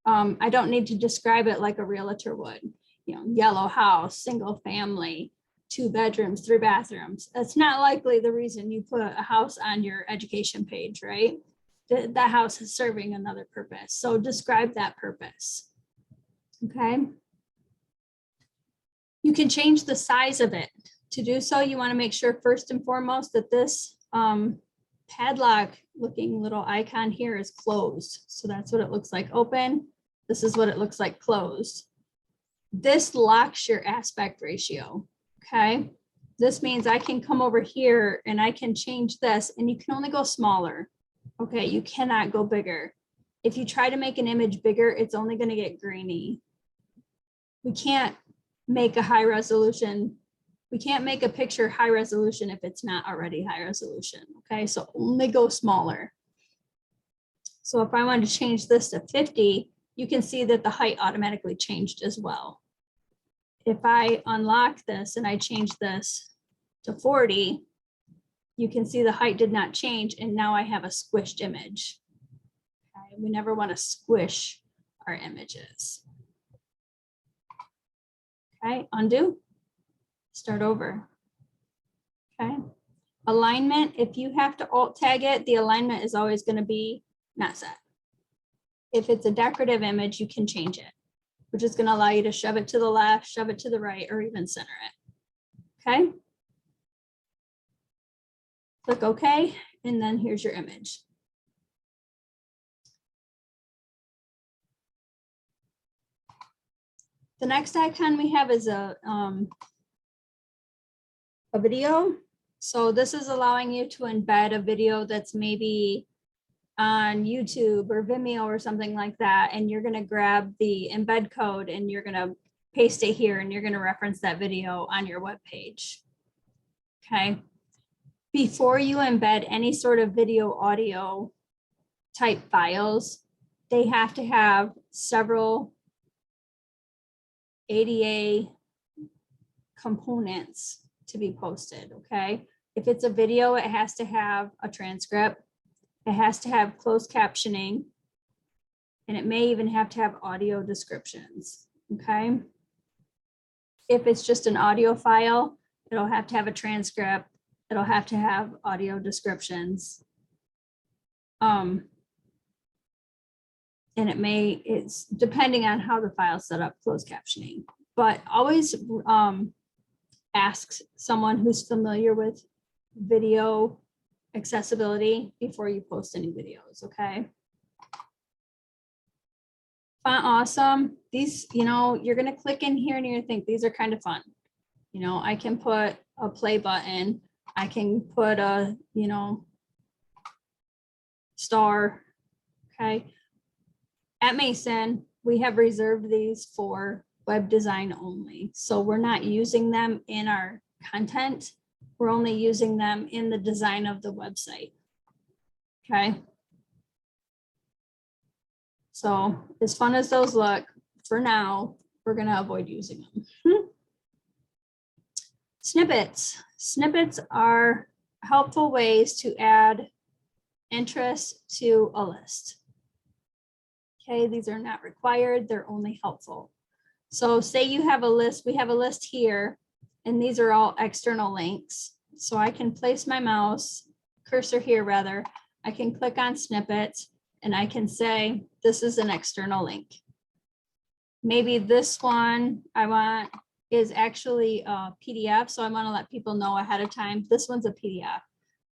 I don't need to describe it like a realtor would. You know, yellow house, single family, 2 bedrooms, 3 bathrooms. That's not likely the reason you put a house on your education page, right? That house is serving another purpose. So describe that purpose, okay? You can change the size of it. To do so, you want to make sure first and foremost that this padlock looking little icon here is closed. So that's what it looks like open. This is what it looks like closed. This locks your aspect ratio, okay? This means I can come over here and I can change this, and you can only go smaller, okay? You cannot go bigger. If you try to make an image bigger, it's only going to get grainy. We can't make a high resolution. We can't make a picture high resolution if it's not already high resolution, okay? So only go smaller. So if I wanted to change this to 50, you can see that the height automatically changed as well. If I unlock this and I change this to 40, you can see the height did not change, and now I have a squished image. Okay? We never want to squish our images. Okay, undo. Start over. Okay. Alignment, if you have to alt tag it, the alignment is always going to be not set. If it's a decorative image, you can change it, which is going to allow you to shove it to the left, shove it to the right, or even center it. Okay. Click OK, and then here's your image. The next icon we have is a video. So this is allowing you to embed a video that's maybe on YouTube or Vimeo or something like that. And you're going to grab the embed code and you're going to paste it here, and you're going to reference that video on your web page. Okay. Before you embed any sort of video, audio type files, they have to have several ADA components to be posted, okay? If it's a video, it has to have a transcript, it has to have closed captioning, and it may even have to have audio descriptions, okay? If it's just an audio file, it'll have to have a transcript, it'll have to have audio descriptions. And it's depending on how the file's set up, closed captioning, but always ask someone who's familiar with video accessibility before you post any videos, okay? Font awesome. These, you know, you're gonna click in here and you're gonna think these are kind of fun. You know, I can put a play button. I can put a, you know, star, okay? At Mason, we have reserved these for web design only. So we're not using them in our content. We're only using them in the design of the website. Okay. So as fun as those look, for now, we're going to avoid using them. Snippets. Snippets are helpful ways to add interest to a list. Okay, these are not required, they're only helpful. So say you have a list, we have a list here, and these are all external links. So I can place my mouse cursor here rather, I can click on snippets and I can say, this is an external link. Maybe this one I want is actually a PDF. So I want to let people know ahead of time, this one's a PDF.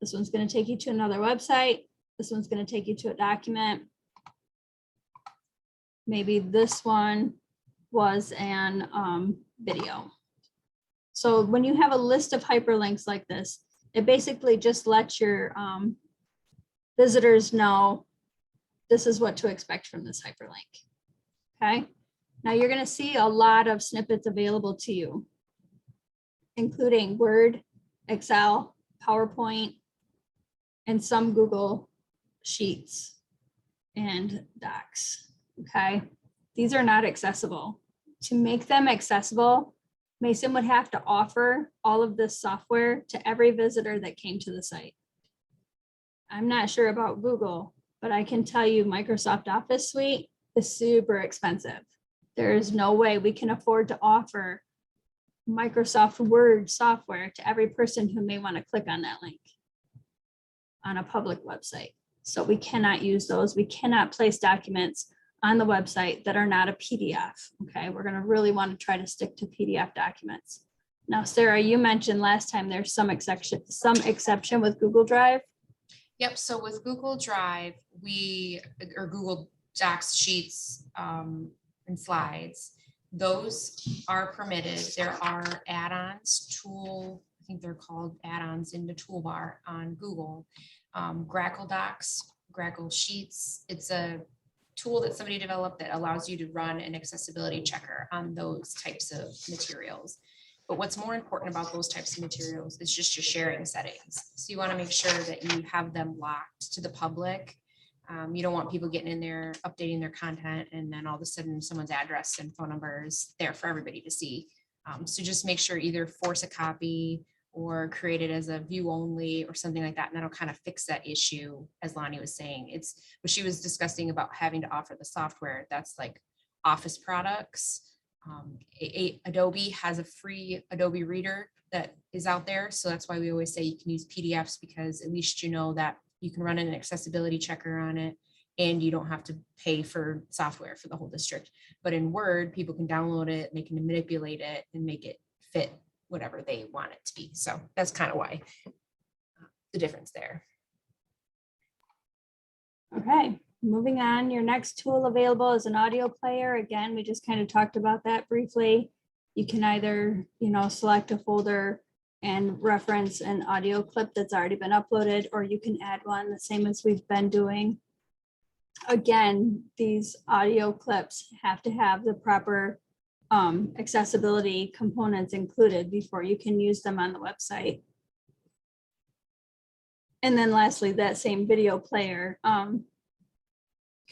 This one's going to take you to another website. This one's going to take you to a document. Maybe this one was an video. So when you have a list of hyperlinks like this, it basically just lets your visitors know this is what to expect from this hyperlink. Okay. Now you're going to see a lot of snippets available to you, including Word, Excel, PowerPoint, and some Google Sheets and Docs. Okay. These are not accessible. To make them accessible, Mason would have to offer all of this software to every visitor that came to the site. I'm not sure about Google, but I can tell you Microsoft Office Suite is super expensive. There is no way we can afford to offer Microsoft Word software to every person who may want to click on that link on a public website. So we cannot use those. We cannot place documents on the website that are not a PDF. Okay, we're going to really want to try to stick to PDF documents. Now, Sarah, you mentioned last time there's some exception with Google Drive. Yep, so with Google Drive, or Google Docs, Sheets, and Slides, those are permitted. There are add-ons, I think they're called add-ons in the toolbar on Google. Grackle Docs, Grackle Sheets, it's a tool that somebody developed that allows you to run an accessibility checker on those types of materials. But what's more important about those types of materials is just your sharing settings. So you want to make sure that you have them locked to the public. You don't want people getting in there, updating their content, and then all of a sudden someone's address and phone number is there for everybody to see. So just make sure either force a copy or create it as a view only or something like that. And that'll kind of fix that issue, as Lonnie was saying. It's what she was discussing about having to offer the software. That's like Office products. Adobe has a free Adobe Reader that is out there. So that's why we always say you can use PDFs, because at least you know that you can run an accessibility checker on it and you don't have to pay for software for the whole district. But in Word, people can download it, they can manipulate it and make it fit whatever they want it to be. So that's kind of why the difference there. Okay, moving on. Your next tool available is an audio player. Again, we just kind of talked about that briefly. You can either, select a folder and reference an audio clip that's already been uploaded, or you can add one, the same as we've been doing. Again, these audio clips have to have the proper accessibility components included before you can use them on the website. And then lastly, that same video player,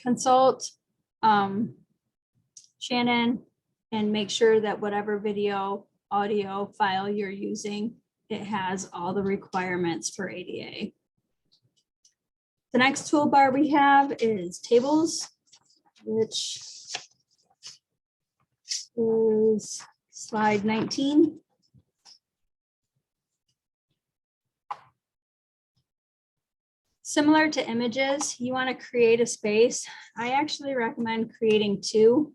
consult Shannon and make sure that whatever video audio file you're using, it has all the requirements for ADA. The next toolbar we have is tables, which is slide 19. Similar to images, you want to create a space. I actually recommend creating two.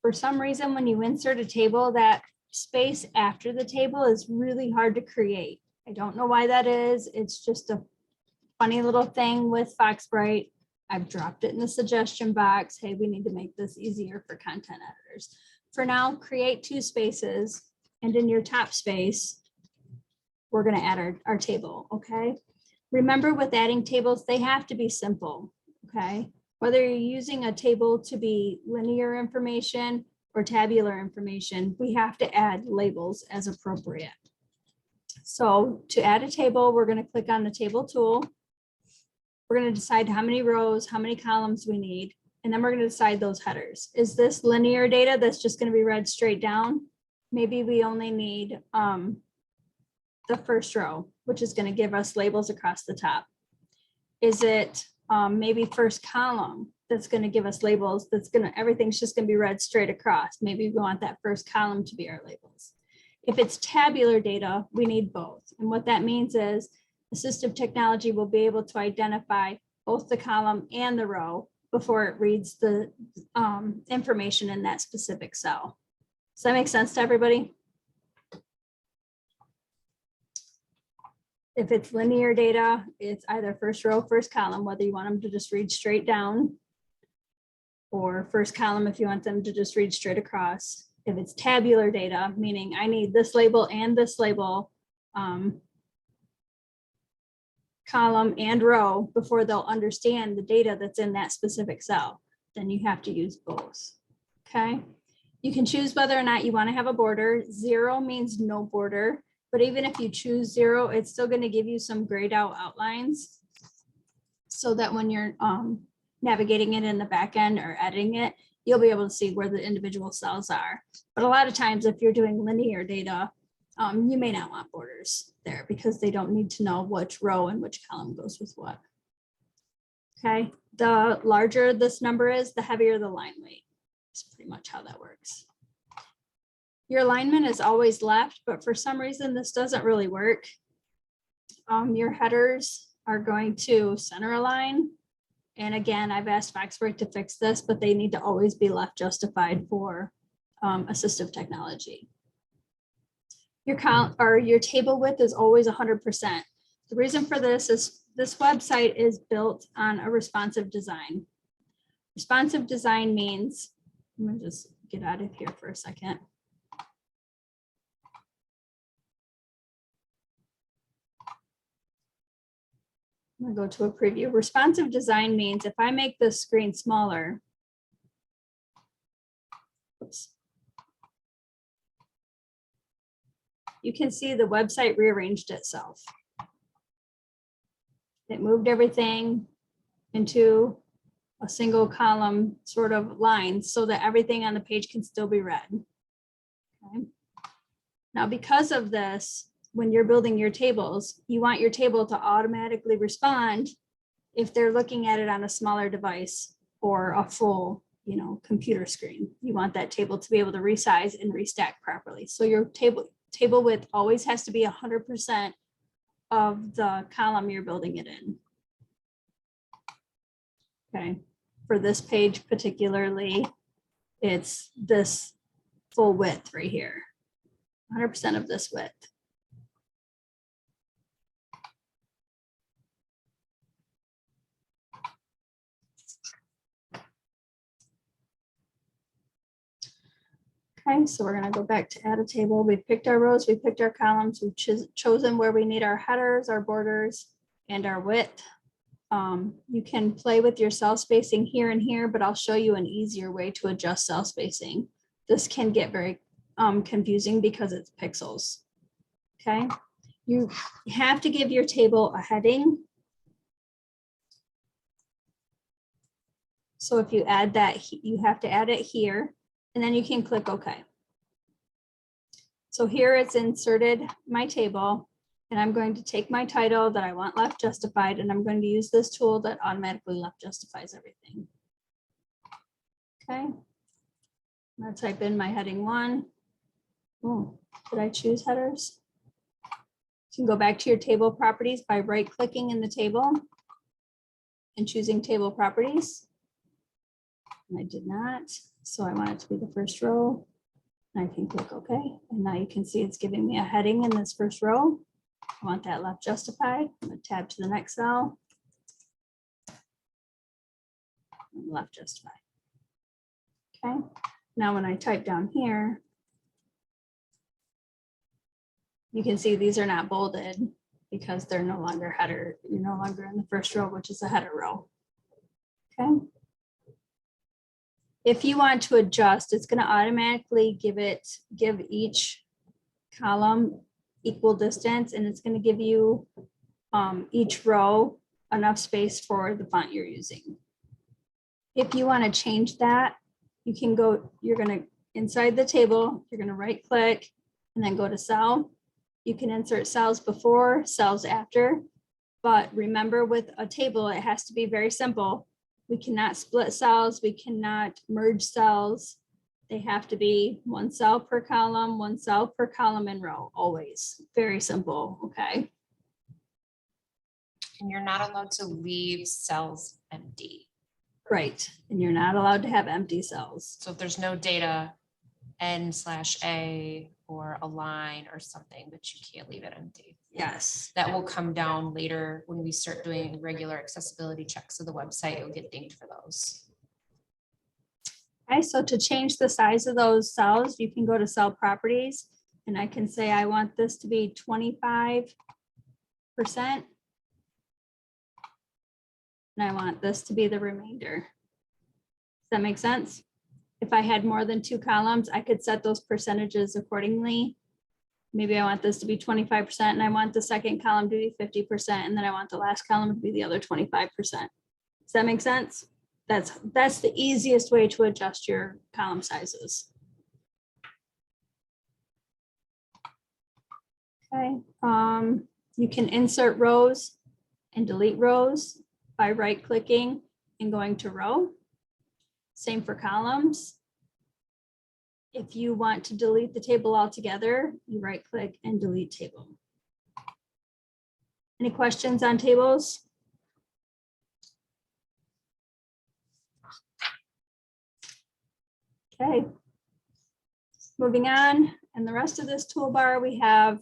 For some reason, when you insert a table, that space after the table is really hard to create. I don't know why that is. It's just a funny little thing with Foxbright. I've dropped it in the suggestion box. Hey, we need to make this easier for content editors. For now, create two spaces, and in your top space, we're going to add our table, okay? Remember, with adding tables, they have to be simple, okay? Whether you're using a table to be linear information or tabular information, we have to add labels as appropriate. So to add a table, we're going to click on the table tool. We're going to decide how many rows, how many columns we need, and then we're going to decide those headers. Is this linear data that's just going to be read straight down? Maybe we only need the first row, which is going to give us labels across the top? Is it maybe first column that's going to give us labels? Everything's just going to be read straight across. Maybe we want that first column to be our labels. If it's tabular data, we need both. And what that means is assistive technology will be able to identify both the column and the row before it reads the information in that specific cell. Does that make sense to everybody? If it's linear data, it's either first row, first column, whether you want them to just read straight down, or first column if you want them to just read straight across. If it's tabular data, meaning I need this label and this label, column and row before they'll understand the data that's in that specific cell, then you have to use both. Okay. You can choose whether or not you want to have a border. 0 means no border, but even if you choose 0, it's still going to give you some grayed out outlines so that when you're navigating it in the back end or editing it, you'll be able to see where the individual cells are. But a lot of times if you're doing linear data, you may not want borders there because they don't need to know which row and which column goes with what. Okay, the larger this number is, the heavier the line weight. That's pretty much how that works. Your alignment is always left, but for some reason this doesn't really work. Your headers are going to center align. And again, I've asked Foxbright to fix this, but they need to always be left justified for assistive technology. Your table width is always 100%. The reason for this is this website is built on a responsive design. Responsive design means, I'm gonna just get out of here for a second. I'm gonna go to a preview. Responsive design means if I make this screen smaller, oops, you can see the website rearranged itself. It moved everything into a single column sort of line so that everything on the page can still be read. Okay. Now, because of this, when you're building your tables, you want your table to automatically respond if they're looking at it on a smaller device or a full, computer screen. You want that table to be able to resize and restack properly. So your table width always has to be 100% of the column you're building it in. Okay, for this page particularly, it's this full width right here, 100% of this width. Okay, so we're going to go back to add a table. We've picked our rows, we picked our columns, we've chosen where we need our headers, our borders, and our width. You can play with your cell spacing here and here, but I'll show you an easier way to adjust cell spacing. This can get very confusing because it's pixels. Okay, you have to give your table a heading. So if you add that, you have to add it here. And then you can click OK. So here it's inserted my table, and I'm going to take my title that I want left justified, and I'm going to use this tool that automatically left justifies everything. Okay. I'm going to type in my heading 1. Oh, did I choose headers? You can go back to your table properties by right-clicking in the table and choosing table properties. And I did not. So I want it to be the first row. And I can click OK. And now you can see it's giving me a heading in this first row. I want that left justified. I'm going to tab to the next cell. And left justified. Okay. Now when I type down here, you can see these are not bolded because they're no longer header. You're no longer in the first row, which is a header row. Okay. If you want to adjust, it's going to automatically give each column equal distance, and it's going to give you each row enough space for the font you're using. If you want to change that, you can go, you're going to inside the table, you're going to right click and then go to cell, You can insert cells before, cells after, but remember with a table, it has to be very simple. We cannot split cells, we cannot merge cells. They have to be one cell per column and row, always. Very simple, okay? And you're not allowed to leave cells empty. Right, and you're not allowed to have empty cells. So if there's no data N/A or a line or something, but you can't leave it empty. Yes. That will come down later when we start doing regular accessibility checks of the website. You'll get dinged for those. Okay, so to change the size of those cells, you can go to cell properties and I can say, I want this to be 25%. And I want this to be the remainder. Does that make sense? If I had more than 2 columns, I could set those percentages accordingly. Maybe I want this to be 25% and I want the second column to be 50%. And then I want the last column to be the other 25%. Does that make sense? That's the easiest way to adjust your column sizes. Okay, you can insert rows and delete rows by right-clicking and going to row. Same for columns. If you want to delete the table altogether, you right-click and delete table. Any questions on tables? Okay. Moving on, and the rest of this toolbar, we have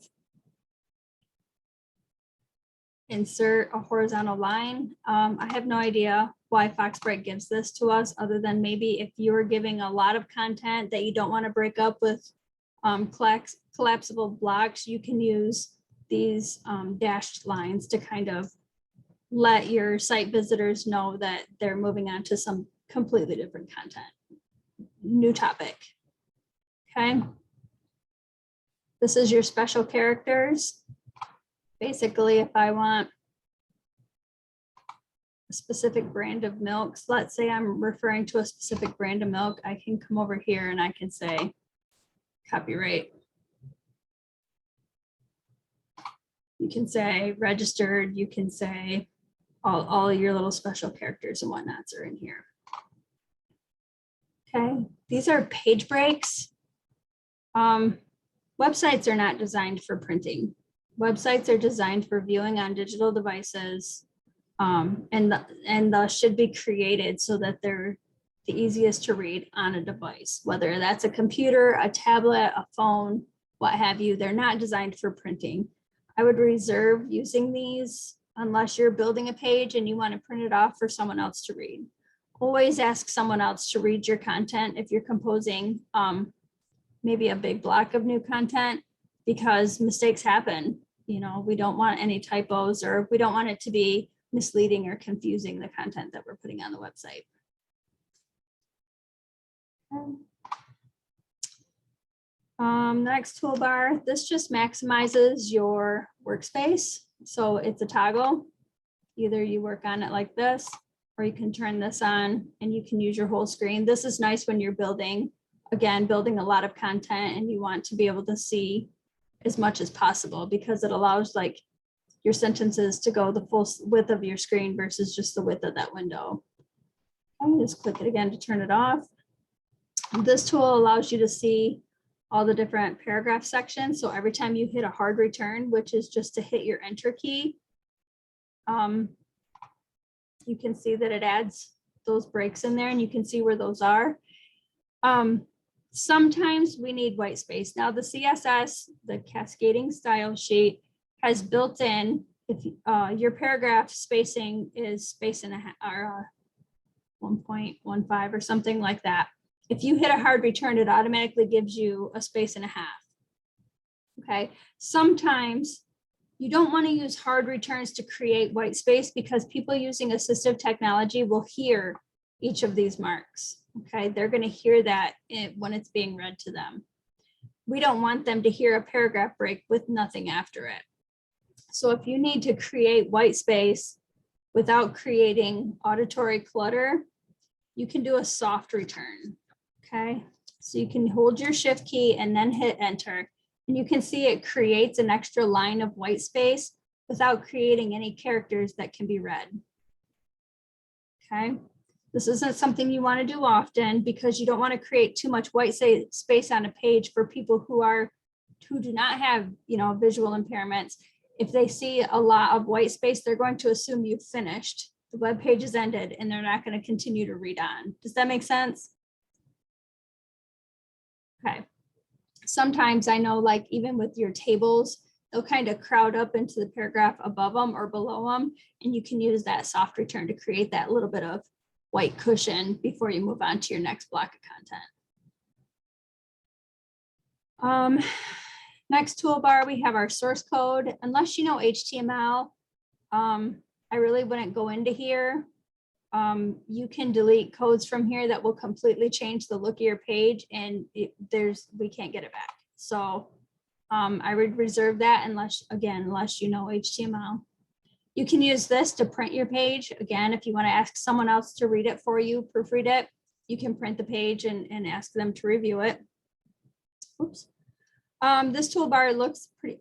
insert a horizontal line. I have no idea why Foxbright gives this to us, other than maybe if you're giving a lot of content that you don't want to break up with collapsible blocks, you can use these dashed lines to kind of let your site visitors know that they're moving on to some completely different content. New topic. Okay. This is your special characters. Basically, if I want a specific brand of milks, let's say I'm referring to a specific brand of milk, I can come over here and I can say copyright. You can say registered, you can say all your little special characters and whatnots are in here. Okay, these are page breaks. Websites are not designed for printing. Websites are designed for viewing on digital devices, and thus should be created so that they're the easiest to read on a device, whether that's a computer, a tablet, a phone, what have you. They're not designed for printing. I would reserve using these unless you're building a page and you want to print it off for someone else to read. Always ask someone else to read your content if you're composing maybe a big block of new content, because mistakes happen. You know, we don't want any typos, or we don't want it to be misleading or confusing the content that we're putting on the website. Next toolbar, this just maximizes your workspace. So it's a toggle. Either you work on it like this, or you can turn this on and you can use your whole screen. This is nice when you're building a lot of content and you want to be able to see as much as possible, because it allows like your sentences to go the full width of your screen versus just the width of that window. I'm just click it again to turn it off. This tool allows you to see all the different paragraph sections. So every time you hit a hard return, which is just to hit your enter key, you can see that it adds those breaks in there and you can see where those are. Sometimes we need white space. Now the CSS, the cascading style sheet, has built in, if your paragraph spacing is space and a half, or 1.15 or something like that. If you hit a hard return, it automatically gives you a space and a half. Okay, sometimes you don't want to use hard returns to create white space, because people using assistive technology will hear each of these marks. Okay, they're going to hear that when it's being read to them. We don't want them to hear a paragraph break with nothing after it. So if you need to create white space without creating auditory clutter, you can do a soft return. Okay, so you can hold your shift key and then hit enter, And you can see it creates an extra line of white space without creating any characters that can be read. Okay, this isn't something you want to do often because you don't want to create too much white space on a page for people who do not have, visual impairments. If they see a lot of white space, they're going to assume you've finished, the web page is ended, and they're not going to continue to read on. Does that make sense? Okay. Sometimes I know, like even with your tables, they'll kind of crowd up into the paragraph above them or below them, and you can use that soft return to create that little bit of white cushion before you move on to your next block of content. Next toolbar, we have our source code. Unless you know HTML, I really wouldn't go into here. You can delete codes from here that will completely change the look of your page, and we can't get it back. So I would reserve that unless you know HTML. You can use this to print your page. Again, if you want to ask someone else to read it for you, proofread it, you can print the page and ask them to review it. Oops. This toolbar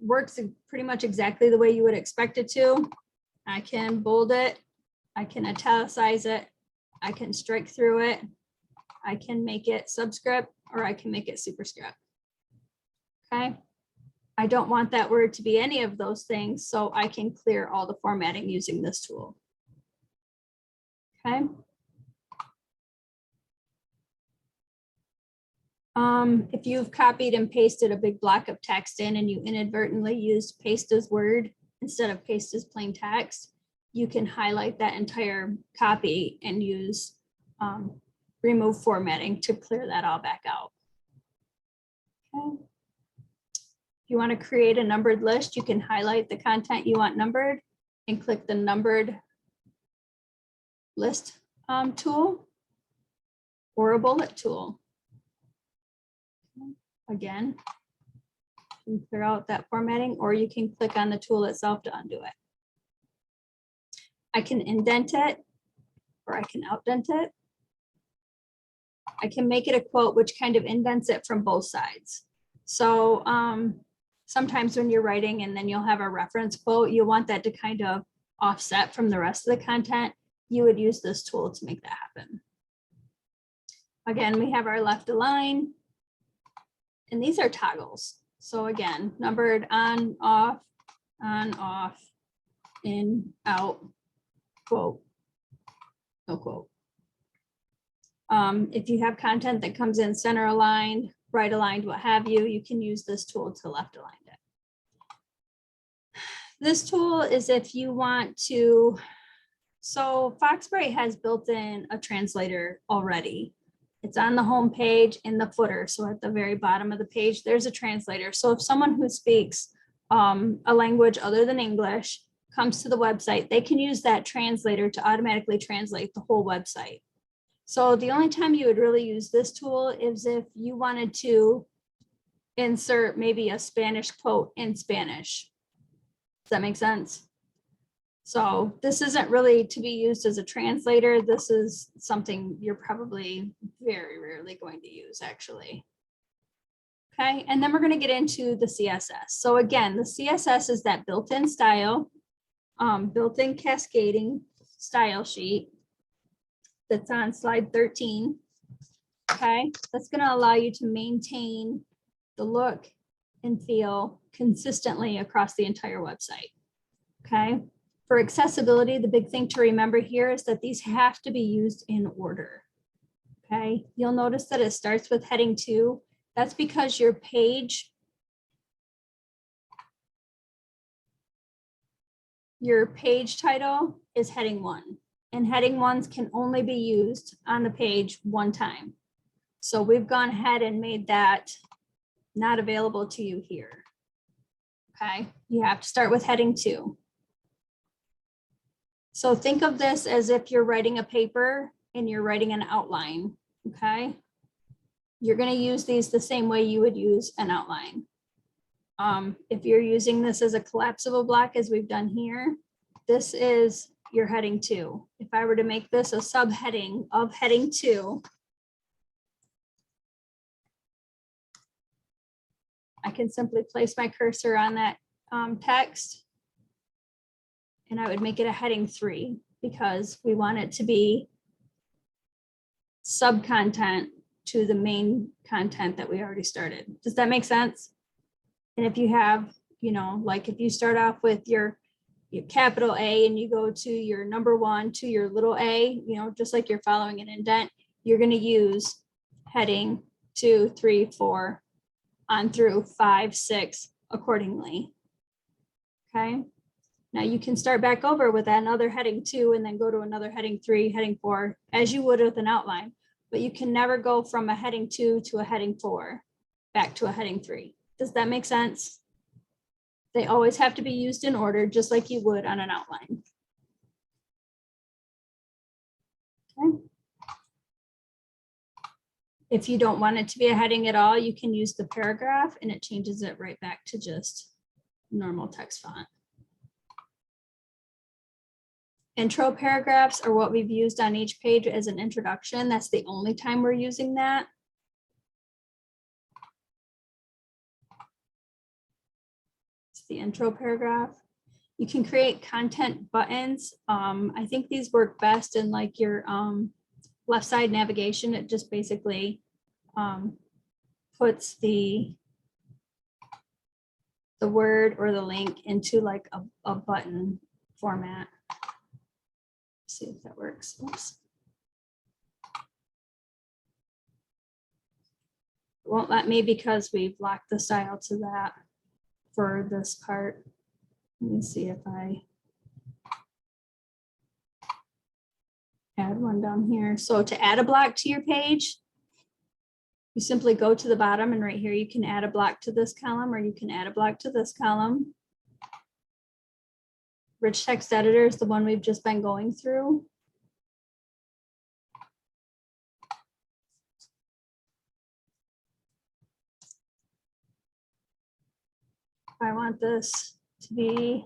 works pretty much exactly the way you would expect it to. I can bold it, I can italicize it, I can strike through it, I can make it subscript, or I can make it superscript. Okay. I don't want that word to be any of those things, so I can clear all the formatting using this tool. Okay. If you've copied and pasted a big block of text in and you inadvertently used paste as word instead of paste as plain text, you can highlight that entire copy and use remove formatting to clear that all back out. Okay. If you want to create a numbered list, you can highlight the content you want numbered and click the numbered list tool or a bullet tool. Again, you can clear out that formatting, or you can click on the tool itself to undo it. I can indent it, or I can outdent it. I can make it a quote, which kind of indents it from both sides. So sometimes when you're writing and then you'll have a reference quote, you want that to kind of offset from the rest of the content. You would use this tool to make that happen. Again, we have our left align, and these are toggles. So again, numbered on, off, in, out, quote, no quote. If you have content that comes in center aligned, right aligned, what have you, you can use this tool to left align it. This tool is if you want to, so Foxbright has built in a translator already. It's on the home page in the footer. So at the very bottom of the page, there's a translator. So if someone who speaks a language other than English comes to the website, they can use that translator to automatically translate the whole website. So the only time you would really use this tool is if you wanted to insert maybe a Spanish quote in Spanish. Does that make sense? So this isn't really to be used as a translator. This is something you're probably very rarely going to use, actually. Okay, and then we're going to get into the CSS. So again, the CSS is that built-in style, built-in cascading style sheet that's on slide 13. Okay, that's going to allow you to maintain the look and feel consistently across the entire website. Okay. For accessibility, the big thing to remember here is that these have to be used in order. Okay, you'll notice that it starts with heading 2. That's because your page title is heading 1, and heading 1s can only be used on the page one time. So we've gone ahead and made that not available to you here. Okay, you have to start with heading 2. So think of this as if you're writing a paper and you're writing an outline, okay? You're going to use these the same way you would use an outline. If you're using this as a collapsible block, as we've done here, this is your heading 2. If I were to make this a subheading of heading 2, I can simply place my cursor on that text. And I would make it a heading 3 because we want it to be sub-content to the main content that we already started. Does that make sense? And if you have, like if you start off with your capital A and you go to your number 1 to your little a, just like you're following an indent, you're going to use heading 2, 3, 4 on through 5, 6 accordingly. Okay. Now you can start back over with another heading 2 and then go to another heading 3, heading 4, as you would with an outline, but you can never go from a heading 2 to a heading 4 back to a heading 3. Does that make sense? They always have to be used in order, just like you would on an outline. Okay. If you don't want it to be a heading at all, you can use the paragraph and it changes it right back to just normal text font. Intro paragraphs are what we've used on each page as an introduction. That's the only time we're using that. It's the intro paragraph. You can create content buttons. I think these work best in like your left side navigation. It just basically puts the word or the link into like a button format. See if that works. Oops. It won't let me because we've locked the style to that for this part. Let me see if I add one down here. So to add a block to your page, you simply go to the bottom and right here you can add a block to this column or you can add a block to this column. Rich text editor is the one we've just been going through. I want this to be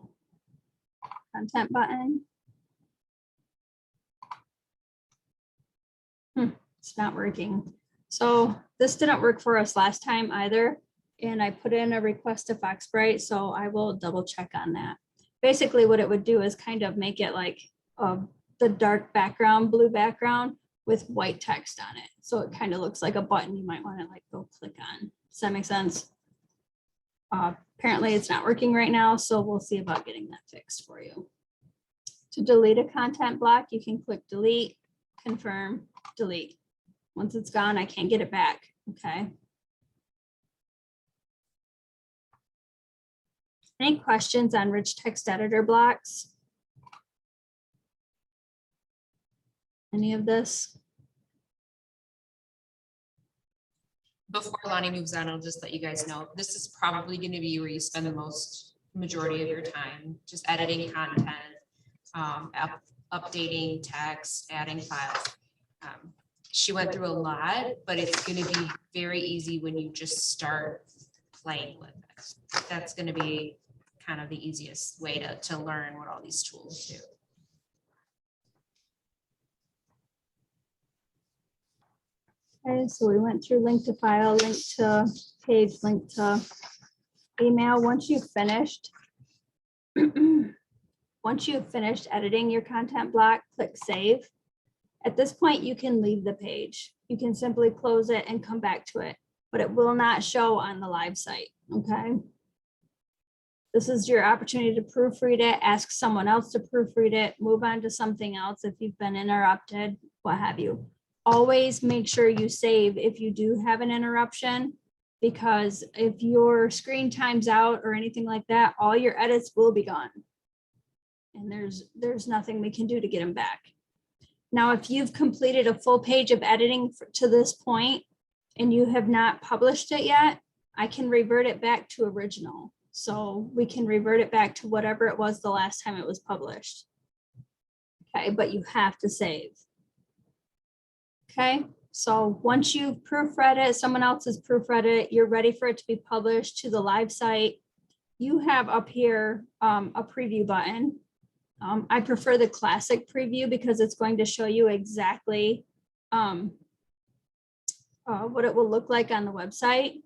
content button. It's not working. So this didn't work for us last time either. And I put in a request to Foxbright, so I will double check on that. Basically what it would do is kind of make it like the dark background, blue background with white text on it. So it kind of looks like a button you might want to like go click on. Does that make sense? Apparently it's not working right now, so we'll see about getting that fixed for you. To delete a content block, you can click delete, confirm, delete. Once it's gone, I can't get it back, okay? Any questions on rich text editor blocks? Any of this? Before Lonnie moves on, I'll just let you guys know, this is probably going to be where you spend the majority of your time, just editing content, updating text, adding files. She went through a lot, but it's going to be very easy when you just start playing with it. That's going to be kind of the easiest way to learn what all these tools do. Okay, so we went through link to file, link to page, link to email. Once you've finished, editing your content block, click save. At this point, you can leave the page. You can simply close it and come back to it, but it will not show on the live site, okay? This is your opportunity to proofread it, ask someone else to proofread it, move on to something else if you've been interrupted, what have you. Always make sure you save if you do have an interruption, because if your screen times out or anything like that, all your edits will be gone. And there's nothing we can do to get them back. Now, if you've completed a full page of editing to this point and you have not published it yet, I can revert it back to original. So we can revert it back to whatever it was the last time it was published. Okay, but you have to save. Okay, so once you've proofread it, someone else has proofread it, you're ready for it to be published to the live site. You have up here a preview button. I prefer the classic preview because it's going to show you exactly what it will look like on the website.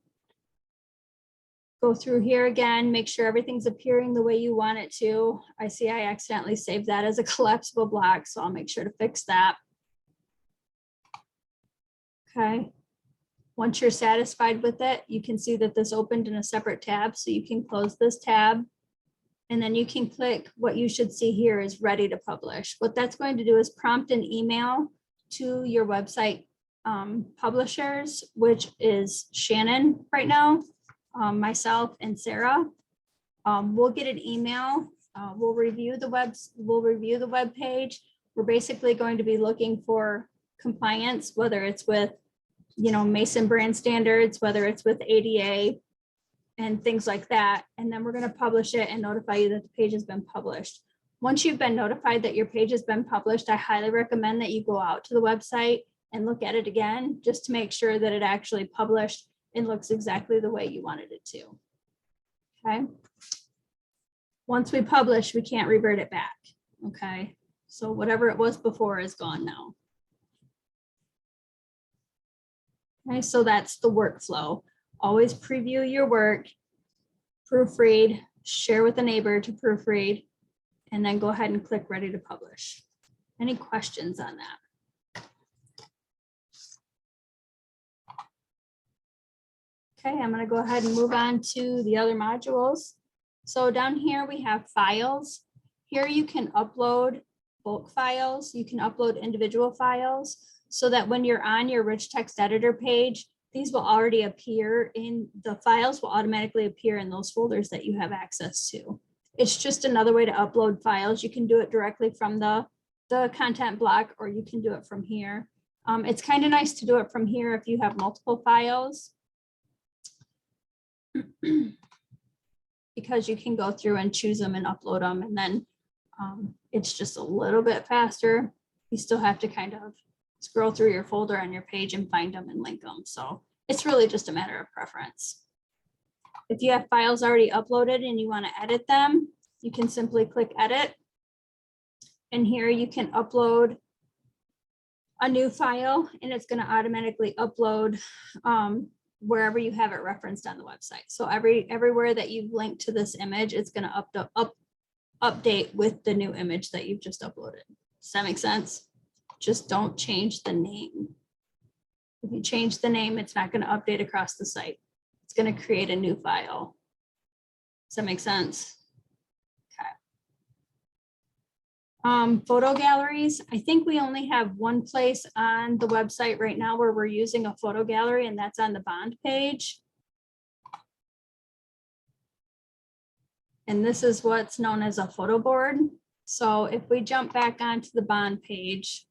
Go through here again, make sure everything's appearing the way you want it to. I see I accidentally saved that as a collapsible block, so I'll make sure to fix that. Okay. Once you're satisfied with it, you can see that this opened in a separate tab, so you can close this tab. And then you can click what you should see here is ready to publish. What that's going to do is prompt an email to your website publishers, which is Shannon right now, myself and Sarah. We'll get an email. We'll review the web page. We're basically going to be looking for compliance, whether it's with, Mason brand standards, whether it's with ADA and things like that. And then we're going to publish it and notify you that the page has been published. Once you've been notified that your page has been published, I highly recommend that you go out to the website and look at it again, just to make sure that it actually published and looks exactly the way you wanted it to. Okay. Once we publish, we can't revert it back. Okay. So whatever it was before is gone now. Okay. So that's the workflow. Always preview your work, proofread, share with a neighbor to proofread, and then go ahead and click ready to publish. Any questions on that? Okay, I'm going to go ahead and move on to the other modules. So down here we have files. Here you can upload bulk files. You can upload individual files so that when you're on your rich text editor page, these will already appear in the files will automatically appear in those folders that you have access to. It's just another way to upload files. You can do it directly from the content block, or you can do it from here. It's kind of nice to do it from here if you have multiple files, because you can go through and choose them and upload them, and then it's just a little bit faster. You still have to kind of scroll through your folder on your page and find them and link them. So it's really just a matter of preference. If you have files already uploaded and you want to edit them, you can simply click edit. And here you can upload a new file, and it's going to automatically upload wherever you have it referenced on the website. So everywhere that you've linked to this image, it's going to update with the new image that you've just uploaded. Does that make sense? Just don't change the name. If you change the name, it's not going to update across the site. It's going to create a new file. Does that make sense? Okay. Photo galleries. I think we only have one place on the website right now where we're using a photo gallery, and that's on the bond page. And this is what's known as a photo board. So if we jump back onto the bond page,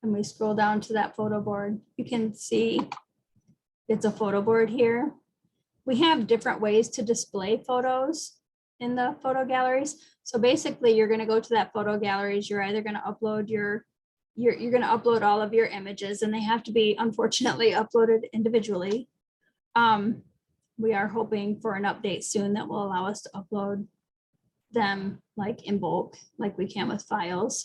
and we scroll down to that photo board, you can see it's a photo board here. We have different ways to display photos in the photo galleries. So basically you're going to go to that photo galleries. You're either going to upload you're going to upload all of your images, and they have to be unfortunately uploaded individually. We are hoping for an update soon that will allow us to upload them like in bulk, like we can with files.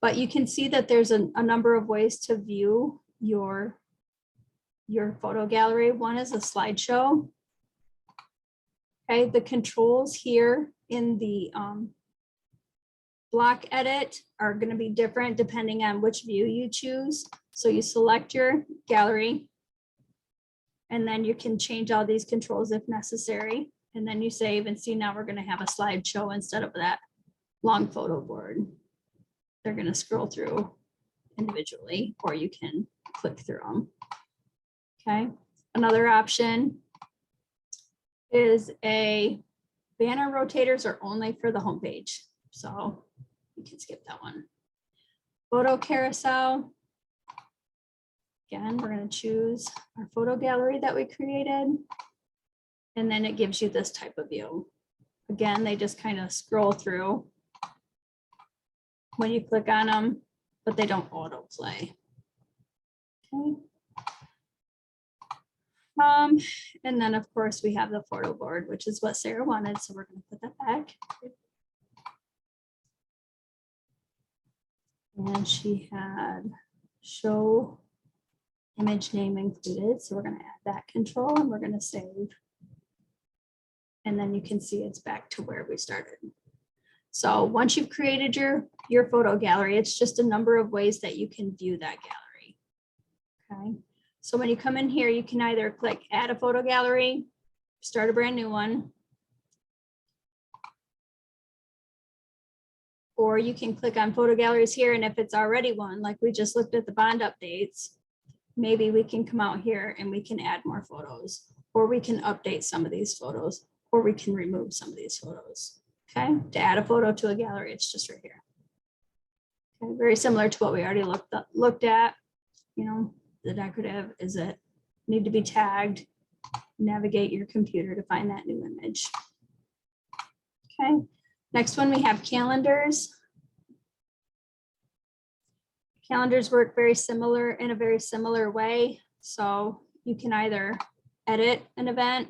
But you can see that there's a number of ways to view your photo gallery. One is a slideshow. Okay, the controls here in the block edit are going to be different depending on which view you choose. So you select your gallery, and then you can change all these controls if necessary. And then you save, and see, now we're going to have a slideshow instead of that long photo board. They're going to scroll through individually, or you can click through them. Okay. Another option is a banner rotators are only for the homepage. So you can skip that one. Photo carousel. Again, we're going to choose our photo gallery that we created. And then it gives you this type of view. Again, they just kind of scroll through when you click on them, but they don't autoplay. Okay. And then of course we have the photo board, which is what Sarah wanted. So we're going to put that back. And she had show image name included. So we're going to add that control and we're going to save. And then you can see it's back to where we started. So once you've created your photo gallery, it's just a number of ways that you can view that gallery. Okay. So when you come in here, you can either click add a photo gallery, start a brand new one, or you can click on photo galleries here. And if it's already one, like we just looked at the bond updates, maybe we can come out here and we can add more photos, or we can update some of these photos, or we can remove some of these photos. Okay, to add a photo to a gallery, it's just right here. Okay, very similar to what we already looked at. You know, the decorative, is it need to be tagged? Navigate your computer to find that new image. Okay, next one we have calendars. Calendars work very similar in a very similar way. So you can either edit an event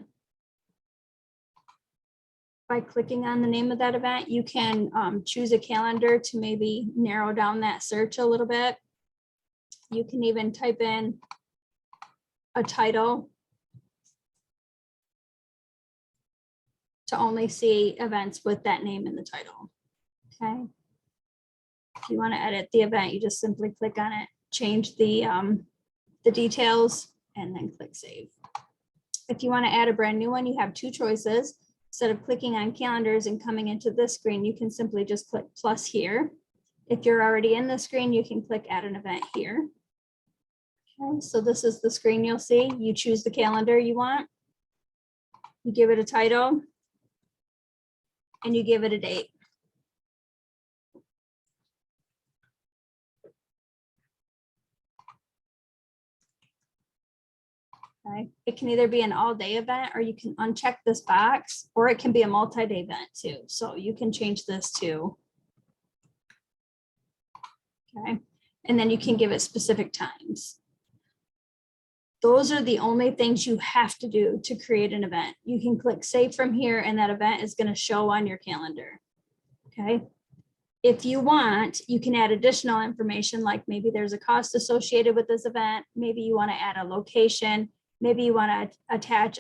by clicking on the name of that event. You can choose a calendar to maybe narrow down that search a little bit. You can even type in a title to only see events with that name in the title. Okay. If you want to edit the event, you just simply click on it, change the details, and then click save. If you want to add a brand new one, you have two choices. Instead of clicking on calendars and coming into this screen, you can simply just click plus here. If you're already in the screen, you can click add an event here. Okay, so this is the screen you'll see. You choose the calendar you want. You give it a title, and you give it a date. Okay. It can either be an all-day event, or you can uncheck this box, or it can be a multi-day event too. So you can change this to. Okay. And then you can give it specific times. Those are the only things you have to do to create an event. You can click save from here, and that event is going to show on your calendar. Okay. If you want, you can add additional information, like maybe there's a cost associated with this event. Maybe you want to add a location. Maybe you want to attach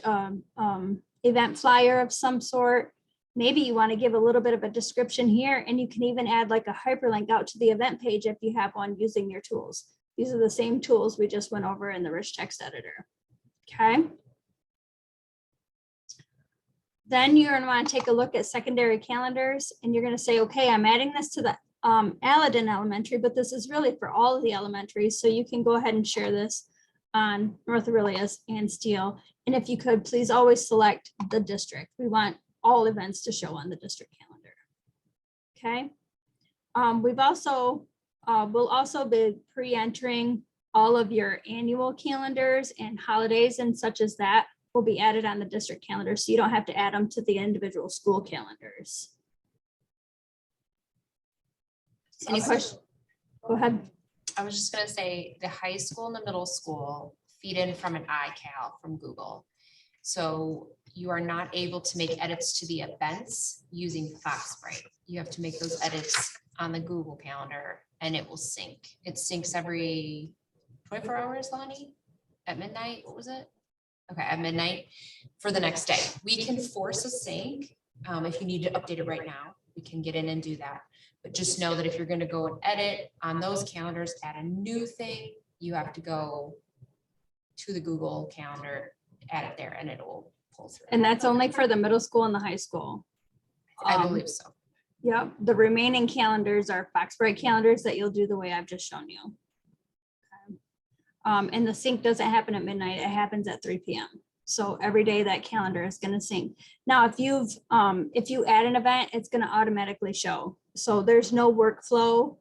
event flyer of some sort. Maybe you want to give a little bit of a description here, and you can even add like a hyperlink out to the event page if you have one using your tools. These are the same tools we just went over in the rich text editor. Okay. Then you're going to want to take a look at secondary calendars, and you're going to say, okay, I'm adding this to the Aladdin Elementary, but this is really for all of the elementaries. So you can go ahead and share this on North Aurelius and Steele. And if you could, please always select the district. We want all events to show on the district calendar. Okay. We'll also be pre-entering all of your annual calendars, and holidays and such as that will be added on the district calendar. So you don't have to add them to the individual school calendars. Any questions? Go ahead. I was just gonna say the high school and the middle school feed in from an iCal from Google. So you are not able to make edits to the events using Foxbright. You have to make those edits on the Google calendar, and it will sync. It syncs every 24 hours, Lonnie, at midnight. What was it? Okay, at midnight for the next day. We can force a sync. If you need to update it right now, we can get in and do that. But just know that if you're going to go and edit on those calendars, add a new thing, you have to go to the Google calendar, add it there, and it will pull through. And that's only for the middle school and the high school. I believe so. Yep. The remaining calendars are Foxbright calendars that you'll do the way I've just shown you. Okay. And the sync doesn't happen at midnight. It happens at 3 p.m. So every day that calendar is going to sync. Now, if you add an event, it's going to automatically show. So there's no workflow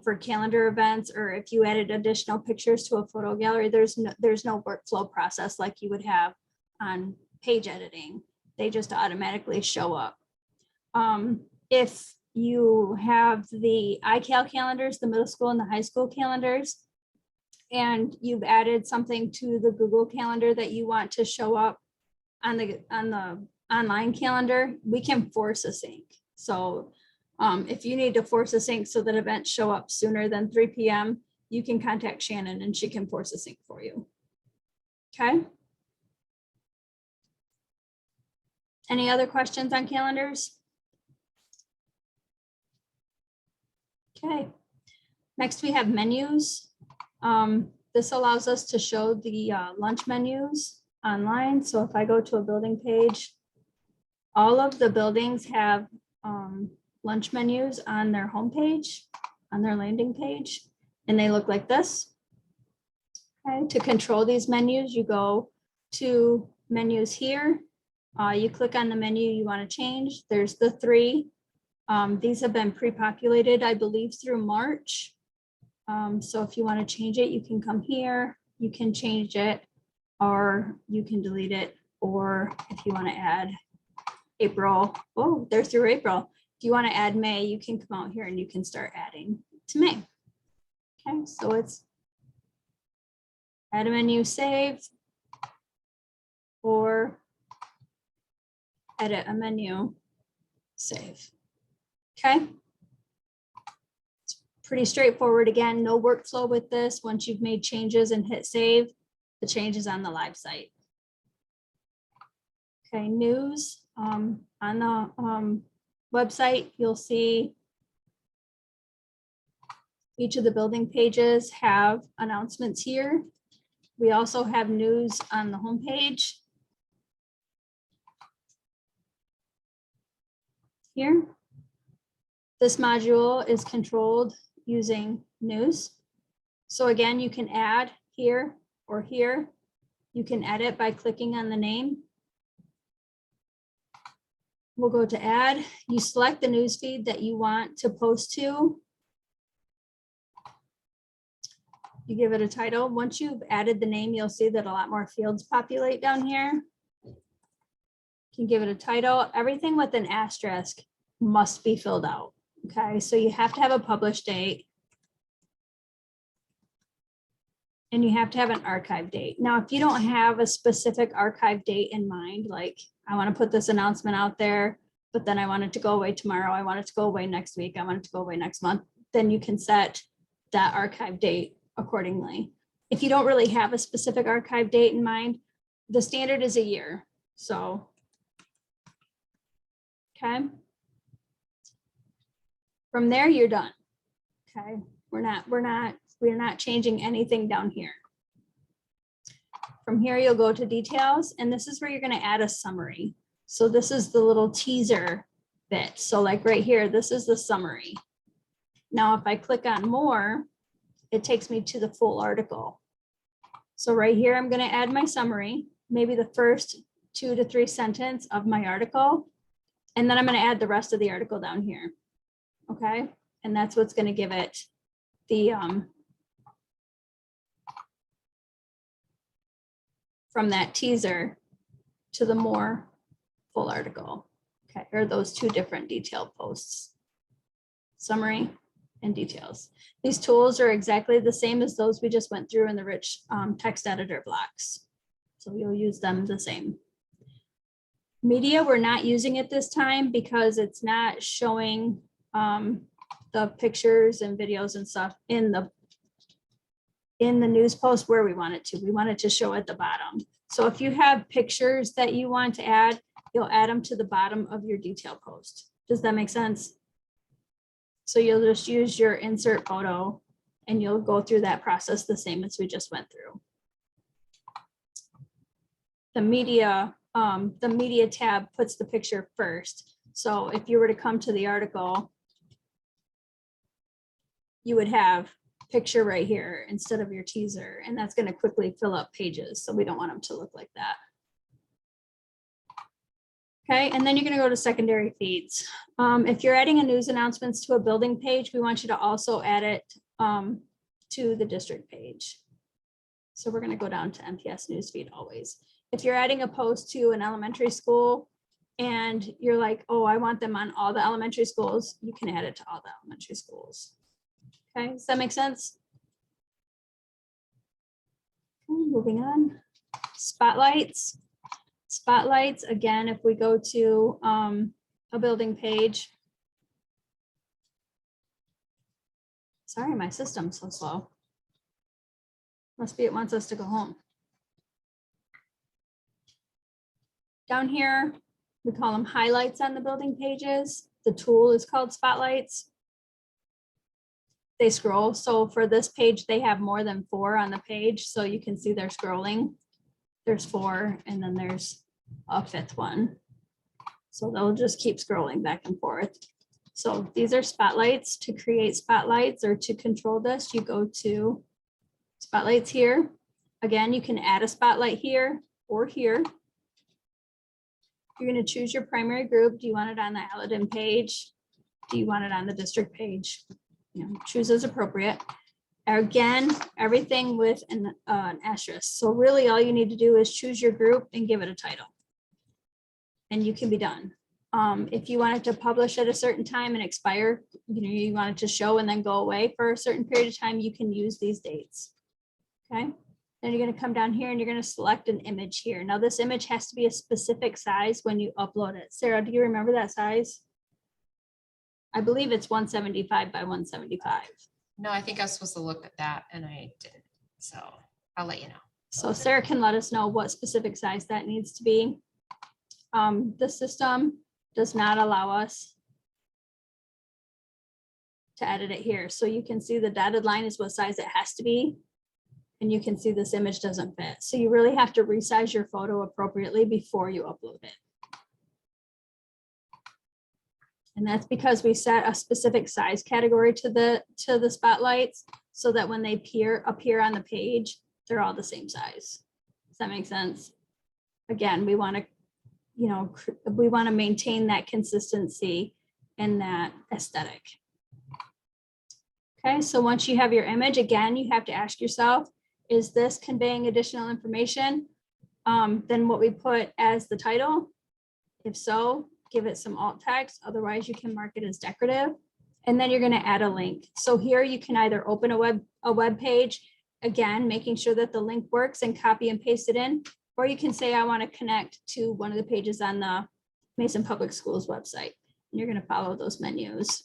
for calendar events, or if you added additional pictures to a photo gallery, there's no workflow process like you would have on page editing. They just automatically show up. If you have the iCal calendars, the middle school and the high school calendars, and you've added something to the Google calendar that you want to show up on the online calendar, we can force a sync. So if you need to force a sync so that events show up sooner than 3 p.m., you can contact Shannon and she can force a sync for you. Okay. Any other questions on calendars? Okay. Next, we have menus. This allows us to show the lunch menus online. So if I go to a building page, all of the buildings have lunch menus on their homepage, on their landing page, and they look like this. Okay. To control these menus, you go to menus here. You click on the menu you want to change. There's the 3. These have been pre-populated, I believe, through March. So if you want to change it, you can come here, you can change it, or you can delete it. Or if you want to add April, oh, they're through April. If you want to add May, you can come out here and you can start adding to May. Okay, so it's add a menu, save, or edit a menu, save. Okay. Pretty straightforward. Again, no workflow with this. Once you've made changes and hit save, the change is on the live site. Okay, news on the website, you'll see each of the building pages have announcements here. We also have news on the homepage. Here. This module is controlled using news. So again, you can add here or here. You can edit by clicking on the name. We'll go to add. You select the news feed that you want to post to. You give it a title. Once you've added the name, you'll see that a lot more fields populate down here. You can give it a title. Everything with an asterisk must be filled out. Okay, so you have to have a published date. And you have to have an archive date. Now, if you don't have a specific archive date in mind, like I want to put this announcement out there, but then I want it to go away tomorrow, I want it to go away next week, I want it to go away next month, then you can set that archive date accordingly. If you don't really have a specific archive date in mind, the standard is a year. So, okay. From there, you're done. Okay, we're not changing anything down here. From here, you'll go to details, and this is where you're going to add a summary. So this is the little teaser bit. So like right here, this is the summary. Now, if I click on more, it takes me to the full article. So right here, I'm going to add my summary, maybe the first 2 to 3 sentences of my article, and then I'm going to add the rest of the article down here. Okay, and that's what's going to give it the from that teaser to the more full article. Okay, or those 2 different detailed posts, summary and details. These tools are exactly the same as those we just went through in the rich text editor blocks. So you'll use them the same. Media, we're not using it this time because it's not showing the pictures and videos and stuff in the news post where we want it to. We want it to show at the bottom. So if you have pictures that you want to add, you'll add them to the bottom of your detail post. Does that make sense? So you'll just use your insert photo and you'll go through that process the same as we just went through. The media tab puts the picture first. So if you were to come to the article, you would have picture right here instead of your teaser, and that's going to quickly fill up pages. So we don't want them to look like that. Okay, and then you're going to go to secondary feeds. If you're adding a news announcements to a building page, we want you to also add it to the district page. So we're going to go down to MPS newsfeed always. If you're adding a post to an elementary school and you're like, oh, I want them on all the elementary schools, you can add it to all the elementary schools. Okay, does that make sense? Okay, moving on. Spotlights. Spotlights, again, if we go to a building page. Sorry, my system's so slow. Must be it wants us to go home. Down here, we call them highlights on the building pages. The tool is called spotlights. They scroll. So for this page, they have more than 4 on the page. So you can see they're scrolling. There's 4, and then there's a 5th one. So they'll just keep scrolling back and forth. So these are spotlights. To create spotlights or to control this, you go to spotlights here. Again, you can add a spotlight here or here. You're going to choose your primary group. Do you want it on the Aladdin page? Do you want it on the district page? You know, choose as appropriate. Again, everything with an asterisk. So really all you need to do is choose your group and give it a title. And you can be done. If you want it to publish at a certain time and expire, you know, you want it to show and then go away for a certain period of time, you can use these dates. Okay. Then you're going to come down here and you're going to select an image here. Now this image has to be a specific size when you upload it. Sarah, do you remember that size? I believe it's 175 by 175. No, I think I was supposed to look at that and I didn't. So I'll let you know. So Sarah can let us know what specific size that needs to be. The system does not allow us to edit it here. So you can see the dotted line is what size it has to be. And you can see this image doesn't fit. So you really have to resize your photo appropriately before you upload it. And that's because we set a specific size category to the spotlights so that when they appear on the page, they're all the same size. Does that make sense? Again, we want to, you know, we want to maintain that consistency and that aesthetic. Okay, so once you have your image, again, you have to ask yourself, is this conveying additional information than what we put as the title? If so, give it some alt text. Otherwise, you can mark it as decorative. And then you're going to add a link. So here you can either open a web page, again, making sure that the link works and copy and paste it in, or you can say, I want to connect to one of the pages on the Mason Public Schools website. And you're going to follow those menus.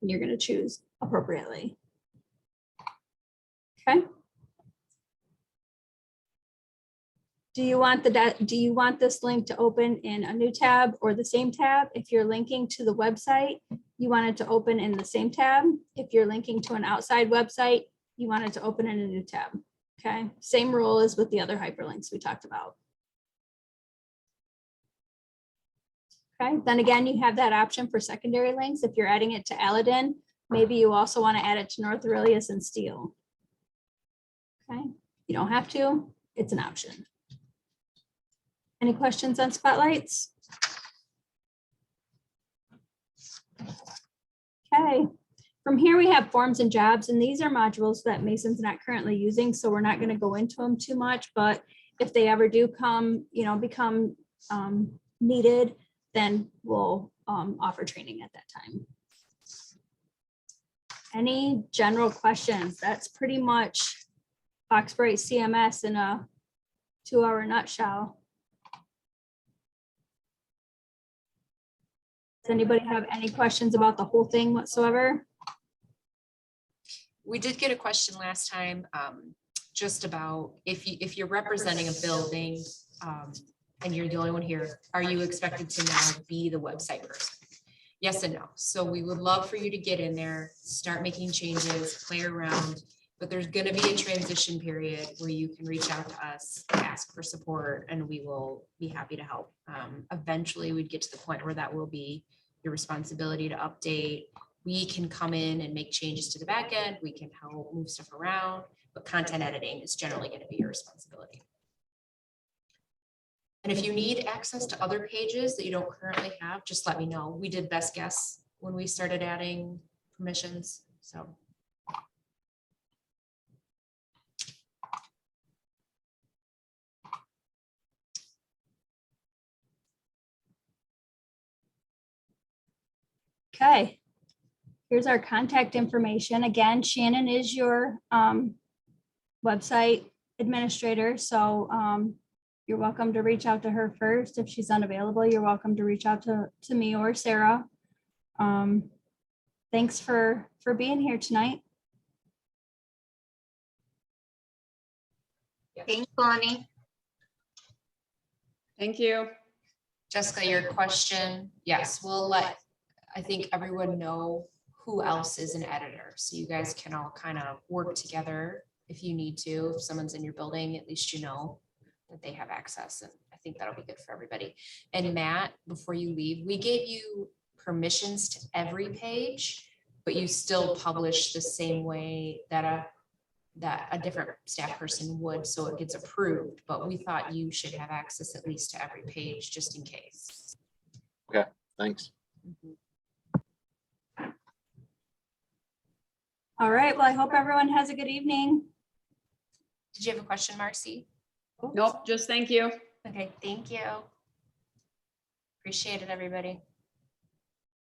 And you're going to choose appropriately. Okay. Do you want this link to open in a new tab or the same tab? If you're linking to the website, you want it to open in the same tab. If you're linking to an outside website, you want it to open in a new tab. Okay, same rule as with the other hyperlinks we talked about. Okay, then again, you have that option for secondary links. If you're adding it to Aladdin, maybe you also want to add it to North Aurelius and Steele. Okay, you don't have to, it's an option. Any questions on spotlights? Okay, from here we have forms and jobs, and these are modules that Mason's not currently using, so we're not going to go into them too much, but if they ever do come, you know, become needed, then we'll offer training at that time. Any general questions? That's pretty much Foxbright CMS in a 2-hour nutshell. Does anybody have any questions about the whole thing whatsoever? We did get a question last time, just about if you're representing a building and you're the only one here, are you expected to now be the website person? Yes and no. So we would love for you to get in there, start making changes, play around, but there's going to be a transition period where you can reach out to us, ask for support, and we will be happy to help. Eventually we'd get to the point where that will be your responsibility to update. We can come in and make changes to the back end. We can help move stuff around, but content editing is generally going to be your responsibility. And if you need access to other pages that you don't currently have, just let me know. We did best guess when we started adding permissions, so. Okay, here's our contact information. Again, Shannon is your website administrator, so you're welcome to reach out to her first. If she's unavailable, you're welcome to reach out to me or Sarah. Thanks for being here tonight. Thanks, Lonnie. Thank you. Jessica, your question, yes, we'll let, I think, everyone know who else is an editor. So you guys can all kind of work together if you need to. If someone's in your building, at least you know that they have access. And I think that'll be good for everybody. And Matt, before you leave, we gave you permissions to every page, but you still publish the same way that a different staff person would, so it gets approved. But we thought you should have access at least to every page, just in case. Thanks. Mhm. All right, well, I hope everyone has a good evening. Did you have a question, Marcy? Nope, just thank you. Okay, thank you. Appreciate it, everybody.